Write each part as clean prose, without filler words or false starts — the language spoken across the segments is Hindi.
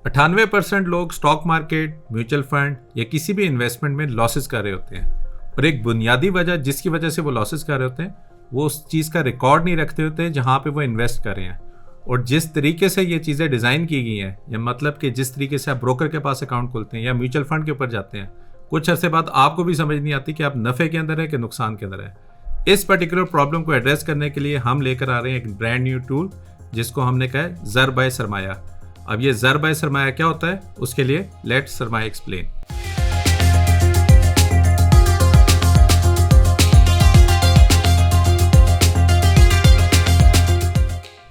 98% लोग स्टॉक मार्केट, म्यूचुअल फंड या किसी भी इन्वेस्टमेंट में लॉसेस कर रहे होते हैं और एक बुनियादी वजह जिसकी वजह से वो लॉसेस कर रहे होते हैं वो उस चीज़ का रिकॉर्ड नहीं रखते होते जहाँ पे वो इन्वेस्ट कर रहे हैं। और जिस तरीके से ये चीज़ें डिज़ाइन की गई हैं, या मतलब कि जिस तरीके से आप ब्रोकर के पास अकाउंट खोलते हैं या म्यूचुअल फंड के ऊपर जाते हैं, कुछ अरसे बाद आपको भी समझ नहीं आती कि आप नफ़े के अंदर है कि नुकसान के अंदर है। इस पर्टिकुलर प्रॉब्लम को एड्रेस करने के लिए हम लेकर आ रहे हैं एक ब्रांड न्यू टूल जिसको हमने कहा है ज़र बाय सरमाया। अब ये ज़र बाय सरमाया क्या होता है, उसके लिए लेट सरमाया एक्सप्लेन।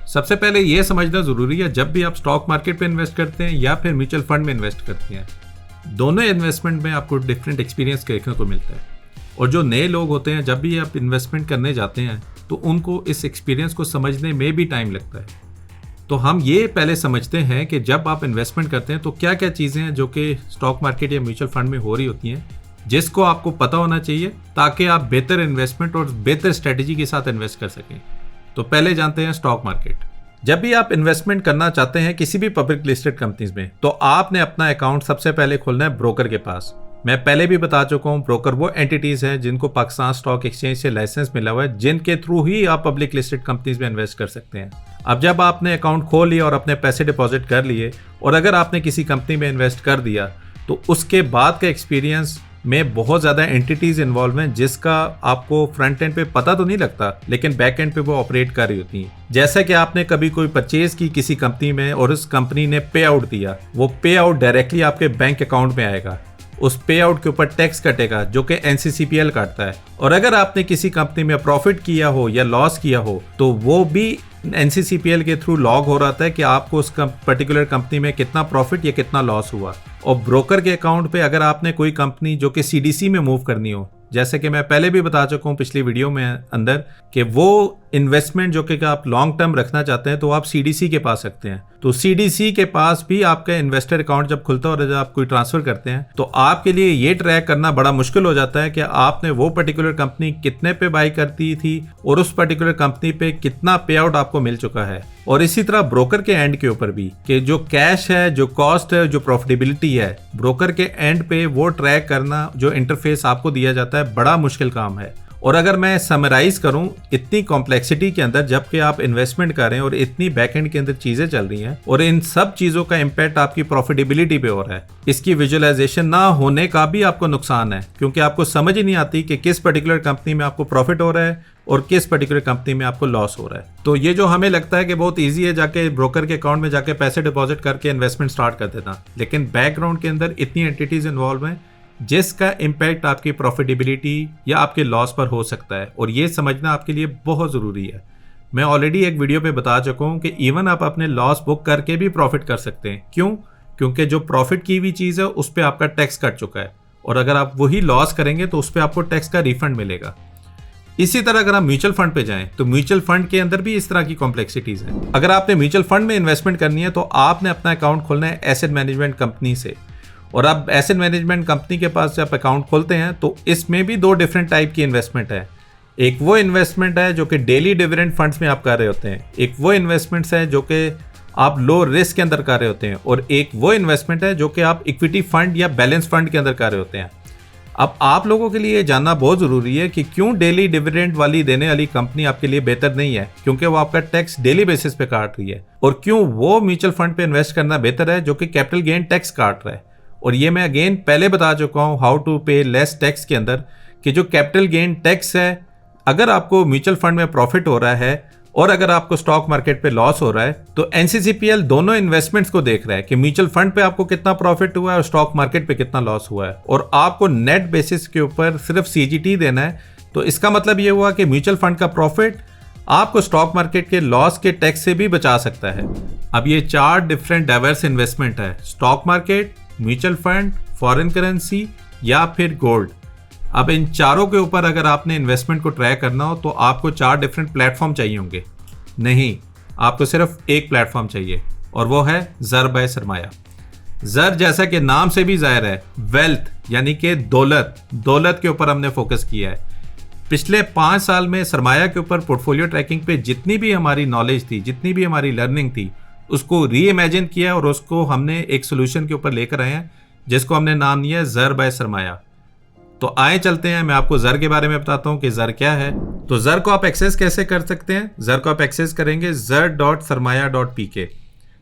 सबसे पहले ये समझना ज़रूरी है, जब भी आप स्टॉक मार्केट पे इन्वेस्ट करते हैं या फिर म्यूचुअल फंड में इन्वेस्ट करते हैं, दोनों इन्वेस्टमेंट में आपको डिफरेंट एक्सपीरियंस देखने को मिलता है। और जो नए लोग होते हैं, जब भी आप इन्वेस्टमेंट करने जाते हैं तो उनको इस एक्सपीरियंस को समझने में भी टाइम लगता है। तो हम ये पहले समझते हैं कि जब आप इन्वेस्टमेंट करते हैं तो क्या क्या चीज़ें हैं जो कि स्टॉक मार्केट या म्यूचुअल फंड में हो रही होती हैं, जिसको आपको पता होना चाहिए ताकि आप बेहतर इन्वेस्टमेंट और बेहतर स्ट्रेटजी के साथ इन्वेस्ट कर सकें। तो पहले जानते हैं स्टॉक मार्केट। जब भी आप इन्वेस्टमेंट करना चाहते हैं किसी भी पब्लिक लिस्टेड कंपनीज में, तो आपने अपना अकाउंट सबसे पहले खोलना है ब्रोकर के पास। मैं पहले भी बता चुका हूँ, ब्रोकर वो एंटिटीज़ हैं जिनको पाकिस्तान स्टॉक एक्सचेंज से लाइसेंस मिला हुआ है, जिनके थ्रू ही आप पब्लिक लिस्टेड कंपनीज में इन्वेस्ट कर सकते हैं। अब जब आपने अकाउंट खोल लिया और अपने पैसे डिपॉजिट कर लिए, और अगर आपने किसी कंपनी में इन्वेस्ट कर दिया, तो उसके बाद का एक्सपीरियंस में बहुत ज़्यादा एंटिटीज़ इन्वॉल्व हैं जिसका आपको फ्रंट एंड पे पता तो नहीं लगता, लेकिन बैक एंड पे वो ऑपरेट कर रही होती हैं। जैसा कि आपने कभी कोई परचेज की किसी कंपनी में और उस कंपनी ने पे आउट दिया, वो पे आउट डायरेक्टली आपके बैंक अकाउंट में आएगा। उस पे आउट के ऊपर टैक्स कटेगा जो कि NCCPL काटता है। और अगर आपने किसी कंपनी में प्रॉफिट किया हो या लॉस किया हो, तो वो भी NCCPL के थ्रू लॉग हो रहा है कि आपको उस पर्टिकुलर कंपनी में कितना प्रॉफिट या कितना लॉस हुआ। और ब्रोकर के अकाउंट पे अगर आपने कोई कंपनी जो कि CDC में मूव करनी हो, जैसे कि मैं पहले भी बता चुका हूँ पिछली वीडियो में अंदर, कि वो इन्वेस्टमेंट जो कि आप लॉन्ग टर्म रखना चाहते हैं तो आप CDC के पास रखते हैं। तो CDC के पास भी आपका इन्वेस्टर अकाउंट जब खुलता है और जब आप कोई ट्रांसफर करते हैं, तो आपके लिए ये ट्रैक करना बड़ा मुश्किल हो जाता है कि आपने वो पर्टिकुलर कंपनी कितने पे बाई करती थी और उस पर्टिकुलर कंपनी पे कितना पे आउट आपको मिल चुका है। और इसी तरह ब्रोकर के एंड के ऊपर भी, कि जो कैश है, जो कॉस्ट है, जो प्रॉफिटेबिलिटी है, ब्रोकर के एंड पे वो ट्रैक करना, जो इंटरफेस आपको दिया जाता है, बड़ा मुश्किल काम है। और अगर मैं समराइज करूं, इतनी कॉम्प्लेक्सिटी के अंदर जबकि आप इन्वेस्टमेंट कर रहे हैं और इतनी बैकएंड के अंदर चीजें चल रही हैं और इन सब चीजों का इम्पैक्ट आपकी प्रॉफिटेबिलिटी पे हो रहा है, इसकी विजुअलाइजेशन ना होने का भी आपको नुकसान है, क्योंकि आपको समझ ही नहीं आती कि किस पर्टिकुलर कंपनी में आपको प्रॉफिट हो रहा है और किस पर्टिकुलर कंपनी में आपको लॉस हो रहा है। तो ये जो हमें लगता है कि बहुत ईजी है जाके ब्रोकर के अकाउंट में जाके पैसे डिपॉजिट करके इन्वेस्टमेंट स्टार्ट कर देना, लेकिन बैकग्राउंड के अंदर इतनी एंटिटीज इन्वॉल्व हैं जिसका इम्पैक्ट आपकी प्रॉफिटेबिलिटी या आपके लॉस पर हो सकता है, और ये समझना आपके लिए बहुत ज़रूरी है। मैं ऑलरेडी एक वीडियो पे बता चुका हूँ कि इवन आप अपने लॉस बुक करके भी प्रॉफिट कर सकते हैं। क्यों? क्योंकि जो प्रॉफिट की हुई चीज़ है उस पर आपका टैक्स कट चुका है, और अगर आप वही लॉस करेंगे तो उस पर आपको टैक्स का रिफंड मिलेगा। इसी तरह अगर आप म्यूचुअल फंड पे जाएं तो म्यूचुअल फंड के अंदर भी इस तरह की कॉम्प्लेक्सिटीज़ हैं। अगर आपने म्यूचुअल फंड में इन्वेस्टमेंट करनी है तो आपने अपना अकाउंट खोलना है एसेट मैनेजमेंट कंपनी से, और अब एसेट मैनेजमेंट कंपनी के पास जब अकाउंट खोलते हैं तो इसमें भी दो डिफरेंट टाइप की इन्वेस्टमेंट है। एक वो इन्वेस्टमेंट है जो कि डेली डिविडेंड फंड्स में आप कर रहे होते हैं, एक वो इन्वेस्टमेंट्स है जो कि आप लो रिस्क के अंदर कर रहे होते हैं, और एक वो इन्वेस्टमेंट है जो कि आप इक्विटी फंड या बैलेंस फंड के अंदर कर रहे होते हैं। अब आप लोगों के लिए जानना बहुत ज़रूरी है कि क्यों डेली डिविडेंड वाली देने वाली कंपनी आपके लिए बेहतर नहीं है, क्योंकि वो आपका टैक्स डेली बेसिस पे काट रही है, और क्यों वो म्यूचुअल फंड पे इन्वेस्ट करना बेहतर है जो कि कैपिटल गेन टैक्स काट रहा है। और ये मैं अगेन पहले बता चुका हूँ हाउ टू पे लेस टैक्स के अंदर, कि जो कैपिटल गेन टैक्स है, अगर आपको म्यूचुअल फंड में प्रॉफिट हो रहा है और अगर आपको स्टॉक मार्केट पे लॉस हो रहा है, तो NCCPL दोनों इन्वेस्टमेंट्स को देख रहा है कि म्यूचुअल फंड पे आपको कितना प्रॉफिट हुआ है और स्टॉक मार्केट पे कितना लॉस हुआ है, और आपको नेट बेसिस के ऊपर सिर्फ CGT देना है। तो इसका मतलब ये हुआ कि म्यूचुअल फंड का प्रॉफिट आपको स्टॉक मार्केट के लॉस के टैक्स से भी बचा सकता है। अब ये 4 डिफरेंट डाइवर्स इन्वेस्टमेंट है: stock market, mutual fund, foreign currency या फिर गोल्ड। अब इन चारों के ऊपर अगर आपने इन्वेस्टमेंट को ट्रैक करना हो तो आपको 4 डिफरेंट प्लेटफॉर्म चाहिए होंगे। नहीं, आपको सिर्फ एक प्लेटफॉर्म चाहिए, और वो है ज़र बाय सरमाया। ज़र जैसा कि नाम से भी जाहिर है, वेल्थ यानी कि दौलत के ऊपर हमने फोकस किया है। पिछले 5 साल में सरमाया के ऊपर पोर्टफोलियो ट्रैकिंग पे जितनी भी हमारी नॉलेज थी, जितनी भी हमारी लर्निंग थी, उसको री इमेजिन किया और उसको हमने एक सोल्यूशन के ऊपर लेकर आए हैं जिसको हमने नाम दिया ज़र बाय सरमाया। तो आए चलते हैं, मैं आपको ज़र के बारे में बताता हूँ कि ज़र क्या है। तो ज़र को आप एक्सेस कैसे कर सकते हैं? ज़र को आप एक्सेस करेंगे zar.sarmaya.pk।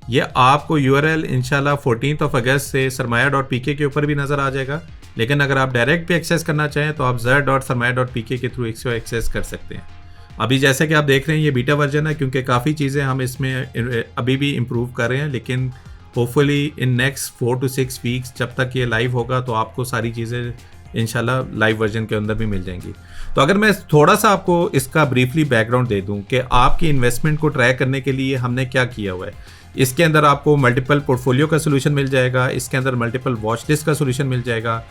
ये आपको URL इंशाल्लाह 14 अगस्त से sarmaya.pk के ऊपर भी नज़र आ जाएगा, लेकिन अगर आप डायरेक्ट भी एक्सेस करना चाहें तो आप zar.sarmaya.pk के थ्रू इसको एक्सेस कर सकते हैं। अभी जैसे कि आप देख रहे हैं ये बीटा वर्जन है, क्योंकि काफ़ी चीज़ें हम इसमें अभी भी इम्प्रूव कर रहे हैं, लेकिन hopefully in next 4 to 6 weeks जब तक ये लाइव होगा तो आपको सारी चीज़ें इंशाल्लाह लाइव वर्जन के अंदर भी मिल जाएंगी। तो अगर मैं थोड़ा सा आपको इसका ब्रीफली बैकग्राउंड दे दूं कि आपकी इन्वेस्टमेंट को ट्रैक करने के लिए हमने क्या किया हुआ है, इसके अंदर आपको मल्टीपल पोर्टफोलियो का सोल्यूशन मिल जाएगा, इसके अंदर मल्टीपल वॉच लिस्ट का सोल्यूशन मिल जाएगा।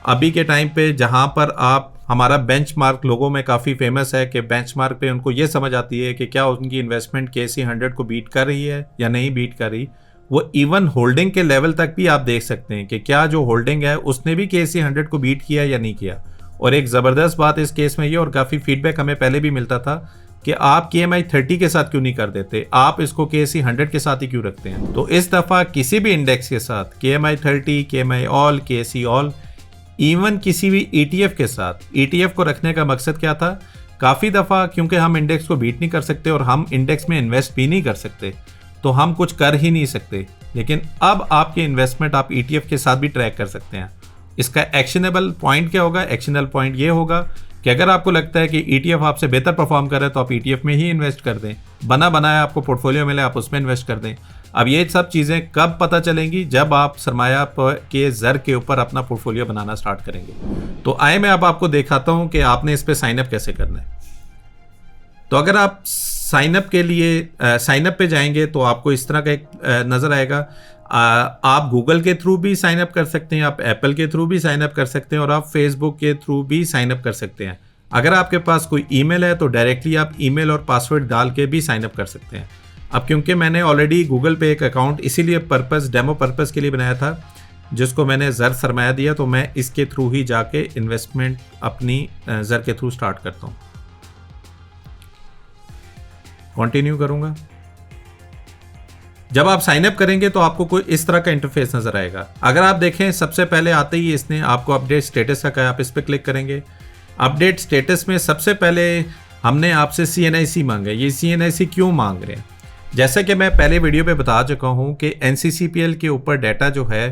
अभी के टाइम पे जहाँ पर आप हमारा बेंचमार्क लोगों में काफ़ी फेमस है कि बेंचमार्क पे उनको ये समझ आती है कि क्या उनकी इन्वेस्टमेंट KSE 100 को बीट कर रही है या नहीं बीट कर रही। वो इवन होल्डिंग के लेवल तक भी आप देख सकते हैं कि क्या जो होल्डिंग है उसने भी KSE 100 को बीट किया या नहीं किया। और एक ज़बरदस्त बात इस केस में ये, और काफ़ी फीडबैक हमें पहले भी मिलता था कि आप KMI 30 के साथ क्यों नहीं कर देते, आप इसको KSE 100 के साथ ही क्यों रखते हैं। तो इस दफ़ा किसी भी इंडेक्स के साथ KMI 30, KMI all, KSE all, even किसी भी ETF के साथ, ETF को रखने का मकसद क्या था, काफ़ी दफ़ा क्योंकि हम इंडेक्स को बीट नहीं कर सकते और हम इंडेक्स में इन्वेस्ट भी नहीं कर सकते तो हम कुछ कर ही नहीं सकते, लेकिन अब आपकी इन्वेस्टमेंट आप ETF के साथ भी ट्रैक कर सकते हैं। इसका एक्शनेबल पॉइंट क्या होगा? एक्शनेबल पॉइंट ये होगा कि अगर आपको लगता है कि ETF आपसे बेहतर परफॉर्म कर रहा है तो आप ETF में ही इन्वेस्ट कर दें, बना बनाया आपको पोर्टफोलियो मिले आप उसमें इन्वेस्ट कर दें। अब ये सब चीज़ें कब पता चलेंगी? जब आप सरमाया के ज़र के ऊपर अपना पोर्टफोलियो बनाना स्टार्ट करेंगे। तो आए मैं अब आपको दिखाता हूँ कि आपने इस पर साइनअप कैसे करना है। तो अगर आप साइनअप के लिए साइनअप पे जाएंगे तो आपको इस तरह का एक नज़र आएगा। आप गूगल के थ्रू भी साइनअप कर सकते हैं, आप एप्पल के थ्रू भी साइनअप कर सकते हैं और आप फेसबुक के थ्रू भी साइनअप कर सकते हैं। अगर आपके पास कोई ईमेल है तो डायरेक्टली आप ईमेल और पासवर्ड डाल के भी साइनअप कर सकते हैं। अब क्योंकि मैंने ऑलरेडी गूगल पे एक अकाउंट इसीलिए डेमो पर्पस के लिए बनाया था जिसको मैंने ज़र सरमाया दिया, तो मैं इसके थ्रू ही जाके इन्वेस्टमेंट अपनी ज़र के थ्रू स्टार्ट करता हूँ। कंटिन्यू करूंगा। जब आप साइन अप करेंगे तो आपको कोई इस तरह का इंटरफेस नजर आएगा। अगर आप देखें सबसे पहले आते ही इसने आपको अपडेट स्टेटस का कहा, आप इस पर क्लिक करेंगे। अपडेट स्टेटस में सबसे पहले हमने आपसे CNIC मांगा। ये CNIC क्यों मांग रहे हैं? जैसे कि मैं पहले वीडियो पे बता चुका हूँ कि NCCPL के ऊपर डाटा जो है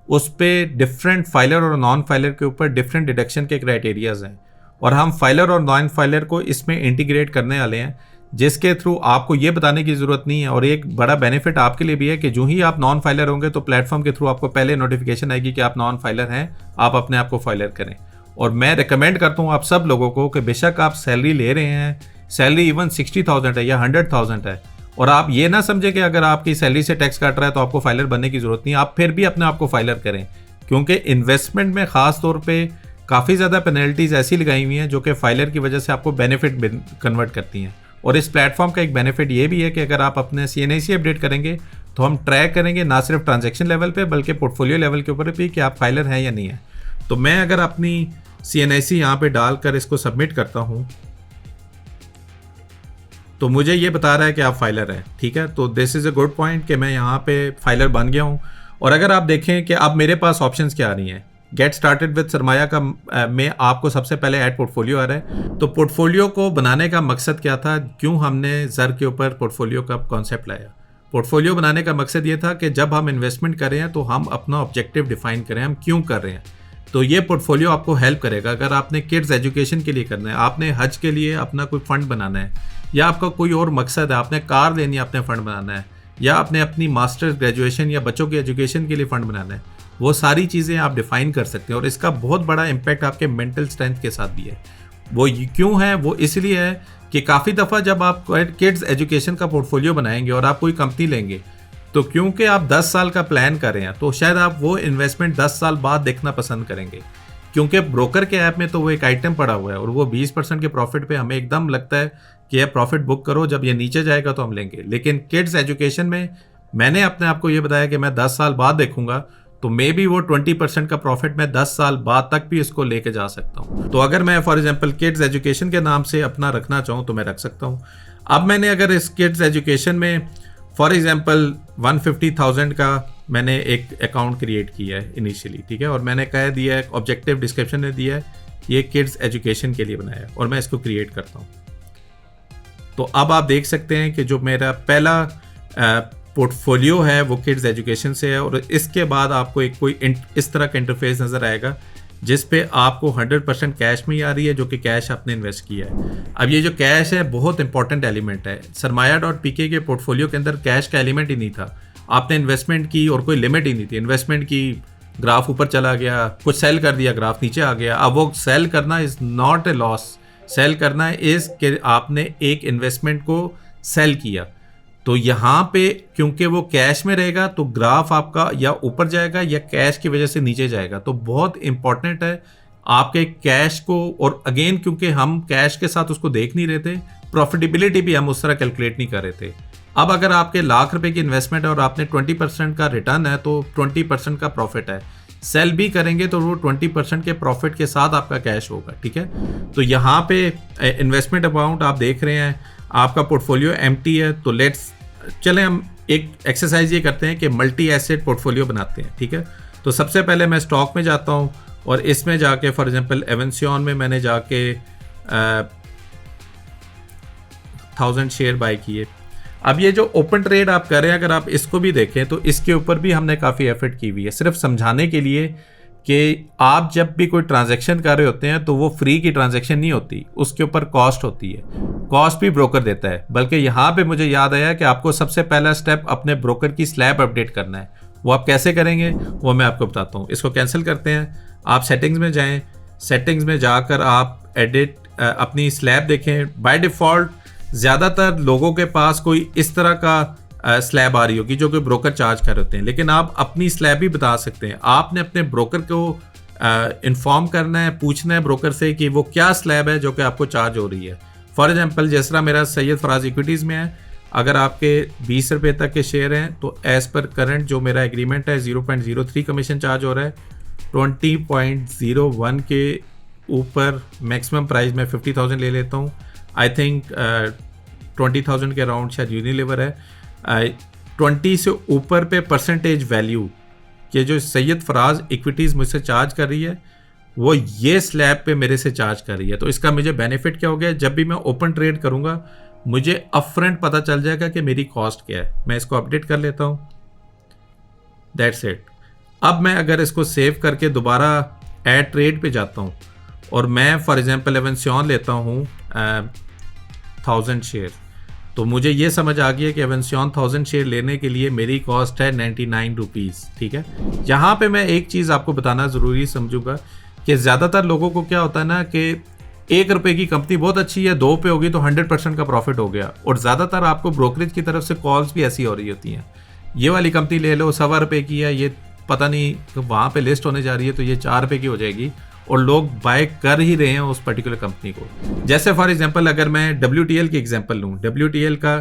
उस पर डिफरेंट फाइलर और नॉन फाइलर के ऊपर डिफरेंट डिडक्शन के क्राइटेरियाज हैं और हम फाइलर और नॉन फाइलर को इसमें इंटीग्रेट करने वाले हैं, जिसके थ्रू आपको ये बताने की ज़रूरत नहीं है। और एक बड़ा बेनिफिट आपके लिए भी है कि जो ही आप नॉन फाइलर होंगे तो प्लेटफॉर्म के थ्रू आपको पहले नोटिफिकेशन आएगी कि आप नॉन फाइलर हैं, आप अपने आप को फाइलर करें। और मैं रिकमेंड करता हूँ आप सब लोगों को कि बेशक आप सैलरी ले रहे हैं, सैलरी इवन 60,000 है या 100,000 है, और आप ये ना समझे कि अगर आपकी सैलरी से टैक्स काट रहा है तो आपको फाइलर बनने की ज़रूरत नहीं है। आप फिर भी अपने आप को फाइलर करें, क्योंकि इन्वेस्टमेंट में ख़ास तौर पर काफ़ी ज़्यादा पेनल्टीज़ ऐसी लगाई हुई हैं जो कि फाइलर की वजह से आपको बेनिफिट कन्वर्ट करती हैं। और इस प्लेटफॉर्म का एक बेनिफिट ये भी है कि अगर आप अपने CNIC अपडेट करेंगे तो हम ट्रैक करेंगे ना सिर्फ ट्रांजैक्शन लेवल पे बल्कि पोर्टफोलियो लेवल के ऊपर भी कि आप फाइलर हैं या नहीं है। तो मैं अगर अपनी CNIC यहाँ पे डालकर इसको सबमिट करता हूँ तो मुझे ये बता रहा है कि आप फाइलर हैं। ठीक है, तो this is a good point कि मैं यहाँ पे फाइलर बन गया हूँ। और अगर आप देखें कि अब मेरे पास ऑप्शंस क्या आ रही हैं, गेट स्टार्टेड विद सरमाया का में आपको सबसे पहले ऐड पोर्टफोलियो आ रहा है। तो पोर्टफोलियो को बनाने का मकसद क्या था, क्यों हमने ज़र के ऊपर पोर्टफोलियो का कॉन्सेप्ट लाया? पोर्टफोलियो बनाने का मकसद ये था कि जब हम इन्वेस्टमेंट कर रहे हैं तो हम अपना ऑब्जेक्टिव डिफाइन करें, हम क्यों कर रहे हैं। तो ये पोर्टफोलियो आपको हेल्प करेगा। अगर आपने किड्स एजुकेशन के लिए करना है, आपने हज के लिए अपना कोई फ़ंड बनाना है, या आपका कोई और मकसद है, आपने कार लेनी है, आपने फ़ंड बनाना है, या आपने अपनी मास्टर्स ग्रेजुएशन या बच्चों की एजुकेशन के लिए फ़ंड बनाना है, वो सारी चीज़ें आप डिफ़ाइन कर सकते हैं। और इसका बहुत बड़ा इम्पैक्ट आपके मेंटल स्ट्रेंथ के साथ भी है। वो क्यों है? वो इसलिए है कि काफ़ी दफ़ा जब आप किड्स एजुकेशन का पोर्टफोलियो बनाएंगे और आप कोई कंपनी लेंगे तो क्योंकि आप 10 साल का प्लान कर रहे हैं तो शायद आप वो इन्वेस्टमेंट 10 साल बाद देखना पसंद करेंगे, क्योंकि ब्रोकर के ऐप में तो वो एक आइटम पड़ा हुआ है और वो 20% के प्रॉफिट पे हमें एकदम लगता है कि यह प्रॉफिट बुक करो, जब ये नीचे जाएगा तो हम लेंगे। लेकिन किड्स एजुकेशन में मैंने अपने आप को ये बताया कि मैं 10 साल बाद देखूंगा, तो मे बी वो 20% का प्रॉफिट मैं 10 साल बाद तक भी इसको लेके जा सकता हूँ। तो अगर मैं फॉर एग्जांपल किड्स एजुकेशन के नाम से अपना रखना चाहूँ तो मैं रख सकता हूँ। अब मैंने अगर इस किड्स एजुकेशन में फॉर एग्जांपल 150,000 का मैंने एक अकाउंट क्रिएट किया है इनिशियली, ठीक है, और मैंने कह दिया है, ऑब्जेक्टिव डिस्क्रिप्शन में दिया है ये किड्स एजुकेशन के लिए बनाया है, और मैं इसको क्रिएट करता हूँ। तो अब आप देख सकते हैं कि जो मेरा पहला पोर्टफोलियो है वो किड्स एजुकेशन से है, और इसके बाद आपको एक कोई इस तरह का इंटरफेस नज़र आएगा जिस पे आपको 100% कैश में ही आ रही है, जो कि कैश आपने इन्वेस्ट किया है। अब ये जो कैश है बहुत इंपॉर्टेंट एलिमेंट है। Sarmaya.pk के पोर्टफोलियो के अंदर कैश का एलिमेंट ही नहीं था। आपने इन्वेस्टमेंट की और कोई लिमिट ही नहीं थी, इन्वेस्टमेंट की, ग्राफ ऊपर चला गया, कुछ सेल कर दिया, ग्राफ नीचे आ गया। अब वो सेल करना is not a loss, sell करना इज़ कि आपने एक इन्वेस्टमेंट को सेल किया। तो यहाँ पे क्योंकि वो कैश में रहेगा तो ग्राफ आपका या ऊपर जाएगा या कैश की वजह से नीचे जाएगा। तो बहुत इंपॉर्टेंट है आपके कैश को, और अगेन क्योंकि हम कैश के साथ उसको देख नहीं रहे थे, प्रॉफिटेबिलिटी भी हम उस तरह कैलकुलेट नहीं कर रहे थे। अब अगर आपके लाख रुपए की इन्वेस्टमेंट है और आपने 20% का रिटर्न है तो 20% का प्रॉफिट है। सेल भी करेंगे तो वो 20% के प्रॉफिट के साथ आपका कैश होगा, ठीक है। तो यहाँ पे इन्वेस्टमेंट अमाउंट आप देख रहे हैं, आपका पोर्टफोलियो एम्प्टी है। तो चलें हम एक एक्सरसाइज ये करते हैं कि मल्टी एसेट पोर्टफोलियो बनाते हैं, ठीक है। तो सबसे पहले मैं स्टॉक में जाता हूँ और इसमें जाके फॉर एग्जांपल एवेंसियन में मैंने जाके 1000 शेयर बाय किए। अब ये जो ओपन ट्रेड आप कर रहे हैं, अगर आप इसको भी देखें तो इसके ऊपर भी हमने काफ़ी एफर्ट की हुई है, सिर्फ समझाने के लिए कि आप जब भी कोई ट्रांजैक्शन कर रहे होते हैं तो वो फ्री की ट्रांजैक्शन नहीं होती, उसके ऊपर कॉस्ट होती है। कॉस्ट भी ब्रोकर देता है। बल्कि यहाँ पे मुझे याद आया कि आपको सबसे पहला स्टेप अपने ब्रोकर की स्लैब अपडेट करना है। वो आप कैसे करेंगे वो मैं आपको बताता हूँ। इसको कैंसिल करते हैं, आप सेटिंग्स में जाएँ, सेटिंग्स में जाकर आप एडिट अपनी स्लैब देखें। बाय डिफ़ॉल्ट ज़्यादातर लोगों के पास कोई इस तरह का स्लैब आ रही होगी जो कि ब्रोकर चार्ज कर होते हैं, लेकिन आप अपनी स्लैब भी बता सकते हैं। आपने अपने ब्रोकर को इन्फॉर्म करना है, पूछना है ब्रोकर से कि वो क्या स्लैब है जो कि आपको चार्ज हो रही है। फॉर एग्जांपल जिस तरह मेरा सैयद फराज इक्विटीज़ में है, अगर आपके 20 रुपये तक के शेयर हैं तो एज़ पर करंट जो मेरा एग्रीमेंट है 0.03 कमीशन चार्ज हो रहा है। 20.01 के ऊपर मैक्सिमम प्राइस में 50,000 ले लेता हूँ। आई थिंक 20,000 के अराउंड शायद यूनिलीवर है। 20 से ऊपर पे परसेंटेज वैल्यू के जो सैयद फराज इक्विटीज़ मुझसे चार्ज कर रही है वो ये स्लैब पे मेरे से चार्ज कर रही है। तो इसका मुझे बेनिफिट क्या हो गया, जब भी मैं ओपन ट्रेड करूँगा मुझे अपफ्रंट पता चल जाएगा कि मेरी कॉस्ट क्या है। मैं इसको अपडेट कर लेता हूँ, दैट्स इट। अब मैं अगर इसको सेव करके दोबारा ऐड ट्रेड पे जाता हूँ और मैं फॉर एग्जांपल एवेंसियन लेता हूँ 1000 शेयर, तो मुझे ये समझ आ गया कि एवेंसियन 1000 शेयर लेने के लिए मेरी कॉस्ट है 99 रुपीज़, ठीक है। यहाँ पे मैं एक चीज़ आपको बताना ज़रूरी समझूंगा कि ज़्यादातर लोगों को क्या होता है ना कि 1 रुपये की कंपनी बहुत अच्छी है, 2 पे होगी तो 100% का प्रॉफिट हो गया। और ज़्यादातर आपको ब्रोकरेज की तरफ से कॉल्स भी ऐसी हो रही होती हैं, ये वाली कंपनी ले लो 1.25 रुपये की है, ये पता नहीं वहाँ पे लिस्ट होने जा रही है तो ये 4 रुपये की हो जाएगी, और लोग बाय कर ही रहे हैं उस पर्टिकुलर कंपनी को। जैसे फॉर एग्जांपल अगर मैं WTL की एग्जांपल लूँ, WTL का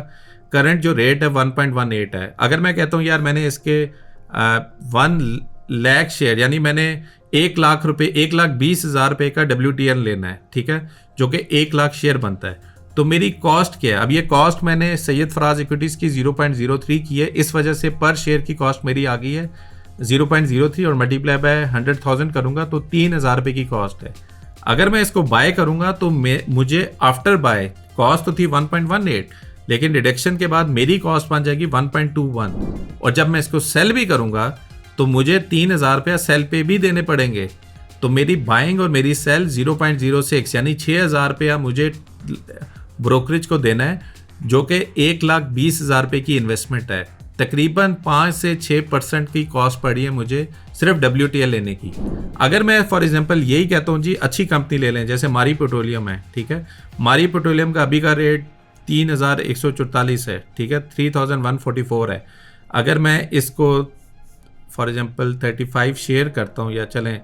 करंट जो रेट है 1.18 है। अगर मैं कहता हूँ यार मैंने इसके 1 लाख शेयर, यानी मैंने 1 लाख रुपये, 1,20,000 रुपये का WTL लेना है, ठीक है, जो कि 1 लाख शेयर बनता है, तो मेरी कॉस्ट क्या है। अब ये कॉस्ट मैंने सैयद फराज इक्विटीज़ की 0.03 की है, इस वजह से पर शेयर की कॉस्ट मेरी आ गई है 0.03 और मल्टीप्लाई बाय 100,000 करूंगा तो 3,000 रुपये की कॉस्ट है। अगर मैं इसको बाय करूंगा तो मुझे आफ्टर बाय कॉस्ट तो थी 1.18, लेकिन डिडक्शन के बाद मेरी कॉस्ट बन जाएगी 1.21, और जब मैं इसको सेल भी करूंगा तो मुझे 3,000 रुपया सेल पे भी देने पड़ेंगे। तो मेरी बाइंग और मेरी सेल 0.06 यानी 6,000 रुपया मुझे ब्रोकरेज को देना है, जो कि 1,20,000 रुपये की इन्वेस्टमेंट है। तकरीबन 5 से 6% की कॉस्ट पड़ी है मुझे सिर्फ WTL लेने की। अगर मैं फॉर एग्जांपल यही कहता हूँ जी अच्छी कंपनी ले लें, जैसे मारी पेट्रोलियम है, ठीक है, मारी पेट्रोलियम का अभी का रेट 3,144 है, ठीक है, 3,144 है। अगर मैं इसको फॉर एग्जांपल 35 शेयर करता हूँ या चलें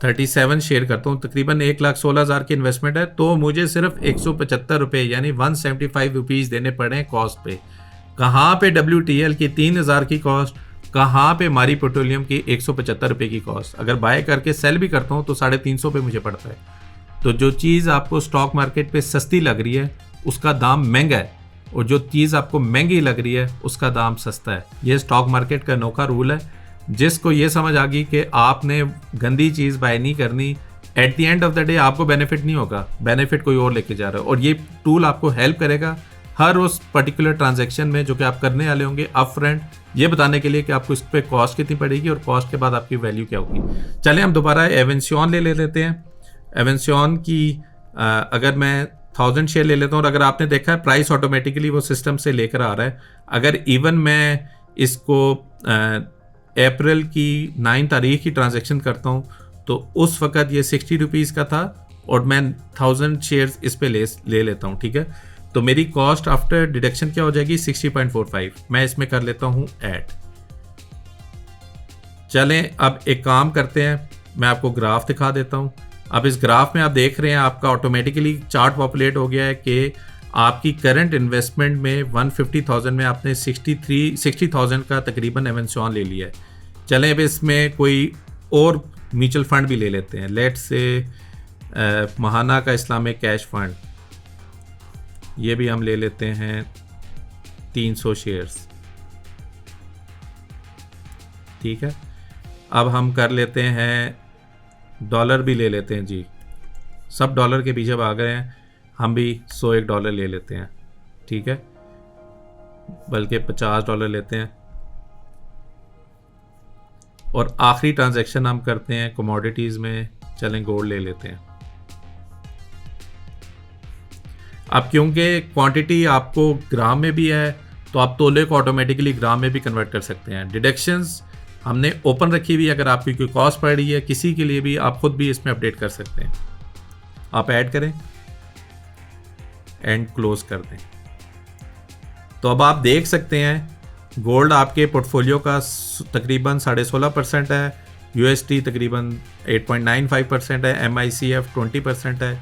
37 शेयर करता हूँ, तकरीबन 1,16,000 की इन्वेस्टमेंट है, तो मुझे सिर्फ 175 रुपये यानी 175 रुपीज़ देने पड़े कॉस्ट पे। कहाँ पे WTL की 3,000 की कॉस्ट, कहाँ पे मारी पेट्रोलियम की 175 रुपये की कॉस्ट। अगर बाय करके सेल भी करता हूँ तो 350 पे मुझे पड़ता है। तो जो चीज़ आपको स्टॉक मार्केट पे सस्ती लग रही है उसका दाम महंगा है, और जो चीज़ आपको महंगी लग रही है उसका दाम सस्ता है। ये स्टॉक मार्केट का अनोखा रूल है। जिसको ये समझ आ गई कि आपने गंदी चीज़ बाय नहीं करनी, at the end of the day आपको बेनिफिट नहीं होगा, बेनिफिट कोई और लेके जा रहा है। और ये टूल आपको हेल्प करेगा हर उस पर्टिकुलर ट्रांजैक्शन में जो कि आप करने वाले होंगे अप फ्रंट, ये बताने के लिए कि आपको इस पर कॉस्ट कितनी पड़ेगी और कॉस्ट के बाद आपकी वैल्यू क्या होगी। चलें हम दोबारा एवेंसियन ले लेते हैं। एवेंसियन की अगर मैं 1000 शेयर ले लेता हूँ, और अगर आपने देखा है प्राइस ऑटोमेटिकली वो सिस्टम से लेकर आ रहा है। अगर इवन मैं इसको अप्रैल की 9 तारीख की ट्रांजैक्शन करता हूँ तो उस वक़्त ये 60 रुपीज़ का था और मैं 1000 शेयर्स इस पे ले लेता हूँ, ठीक है। तो मेरी कॉस्ट आफ्टर डिडक्शन क्या हो जाएगी 60.45। मैं इसमें कर लेता हूँ ऐड। चलें अब एक काम करते हैं, मैं आपको ग्राफ दिखा देता हूँ। अब इस ग्राफ में आप देख रहे हैं आपका ऑटोमेटिकली चार्ट पॉपुलेट हो गया है कि आपकी करंट इन्वेस्टमेंट में 150,000 में आपने 60,000 का तकरीबन एवेंसियन ले लिया है। चलें अब इसमें कोई और म्यूचुअल फंड भी ले लेते हैं। लेट्स से महाना का इस्लामिक कैश फंड, ये भी हम ले लेते हैं 300 शेयर्स, ठीक है। अब हम कर लेते हैं डॉलर भी ले लेते हैं जी, सब डॉलर के पीछे भाग गए हैं, हम भी $101 ले लेते हैं, ठीक है, बल्कि $50 लेते हैं। और आखिरी ट्रांजैक्शन हम करते हैं कमोडिटीज़ में, चलें गोल्ड ले लेते हैं। अब क्योंकि क्वांटिटी आपको ग्राम में भी है तो आप तोले को ऑटोमेटिकली ग्राम में भी कन्वर्ट कर सकते हैं। डिडक्शंस हमने ओपन रखी हुई, अगर आपकी कोई कॉस्ट पड़ रही है किसी के लिए भी आप खुद भी इसमें अपडेट कर सकते हैं। आप ऐड करें एंड क्लोज कर दें। तो अब आप देख सकते हैं गोल्ड आपके पोर्टफोलियो का तकरीबन 16.5% है, USD तकरीबन 8.95% है, MICF 20% है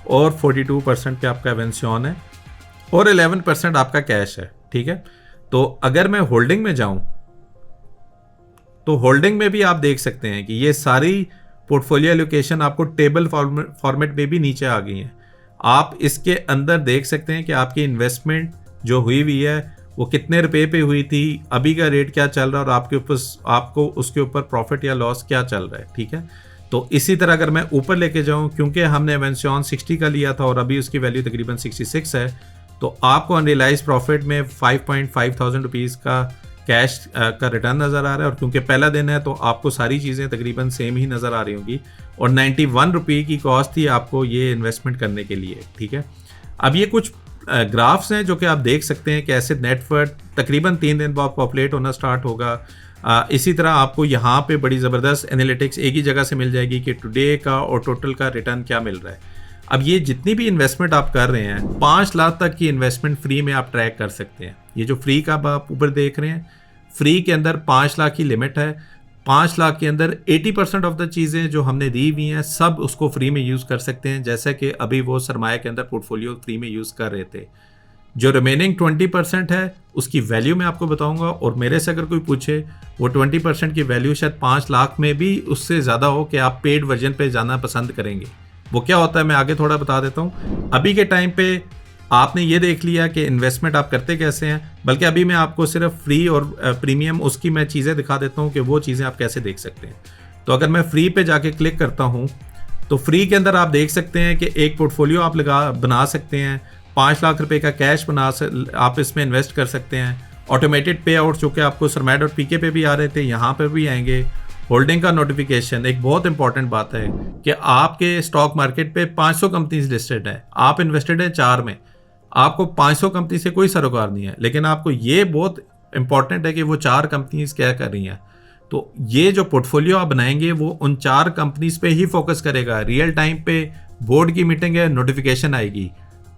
और 42% पे आपका एवेंसियन है और 11% आपका कैश है, ठीक है। तो अगर मैं होल्डिंग में जाऊं तो होल्डिंग में भी आप देख सकते हैं कि ये सारी पोर्टफोलियो एलोकेशन आपको टेबल फॉर्मेट में भी नीचे आ गई हैं। आप इसके अंदर देख सकते हैं कि आपकी इन्वेस्टमेंट जो हुई है वो कितने रुपए पे हुई थी, अभी का रेट क्या चल रहा है और आपको उसके ऊपर प्रॉफिट या लॉस क्या चल रहा है, ठीक है। तो इसी तरह अगर मैं ऊपर लेके जाऊं, क्योंकि हमने एवेंसियन 60 का लिया था और अभी उसकी वैल्यू तकरीबन 66 है, तो आपको अनरियलाइज प्रॉफिट में 5,500 रुपीज़ का कैश का रिटर्न नज़र आ रहा है। और क्योंकि पहला दिन है तो आपको सारी चीज़ें तकरीबन सेम ही नज़र आ रही होंगी और 91 रुपये की कॉस्ट थी आपको ये इन्वेस्टमेंट करने के लिए, ठीक है। अब ये कुछ ग्राफ्स हैं जो कि आप देख सकते हैं कि ऐसे नेटवर्क तकरीबन 3 दिन बाद पॉपुलेट होना स्टार्ट होगा। इसी तरह आपको यहाँ पे बड़ी ज़बरदस्त एनालिटिक्स एक ही जगह से मिल जाएगी कि टुडे का और टोटल का रिटर्न क्या मिल रहा है। अब ये जितनी भी इन्वेस्टमेंट आप कर रहे हैं 5 लाख तक की इन्वेस्टमेंट फ्री में आप ट्रैक कर सकते हैं। ये जो फ्री का आप ऊपर देख रहे हैं, फ्री के अंदर 5 लाख की लिमिट है। 5 लाख के अंदर 80% ऑफ द चीज़ें जो हमने दी हुई हैं सब उसको फ्री में यूज़ कर सकते हैं, जैसे कि अभी वो सरमाया के अंदर पोर्टफोलियो फ्री में यूज़ कर रहे थे। जो रिमेनिंग 20% है उसकी वैल्यू मैं आपको बताऊंगा, और मेरे से अगर कोई पूछे वो 20% की वैल्यू शायद 5 लाख में भी उससे ज़्यादा हो कि आप पेड वर्जन पे जाना पसंद करेंगे। वो क्या होता है मैं आगे थोड़ा बता देता हूँ। अभी के टाइम पे आपने ये देख लिया कि इन्वेस्टमेंट आप करते कैसे हैं, बल्कि अभी मैं आपको सिर्फ फ्री और प्रीमियम उसकी मैं चीज़ें दिखा देता हूँ कि वो चीज़ें आप कैसे देख सकते हैं। तो अगर मैं फ्री पे जाके क्लिक करता हूँ तो फ्री के अंदर आप देख सकते हैं कि एक पोर्टफोलियो आप बना सकते हैं। 5 लाख रुपए का कैश आप इसमें इन्वेस्ट कर सकते हैं। ऑटोमेटेड पे आउट जो कि आपको सरमाया.pk पे भी आ रहे थे, यहाँ पे भी आएंगे। होल्डिंग का नोटिफिकेशन एक बहुत इंपॉर्टेंट बात है कि आपके स्टॉक मार्केट पे 500 कंपनीज लिस्टेड है, आप इन्वेस्टेड है 4 में, आपको 500 कंपनी से कोई सरोकार नहीं है, लेकिन आपको ये बहुत इंपॉर्टेंट है कि वो 4 कंपनीज क्या कर रही हैं। तो ये जो पोर्टफोलियो आप बनाएंगे वो उन 4 कंपनीज पे ही फोकस करेगा। रियल टाइम पे बोर्ड की मीटिंग है, नोटिफिकेशन आएगी।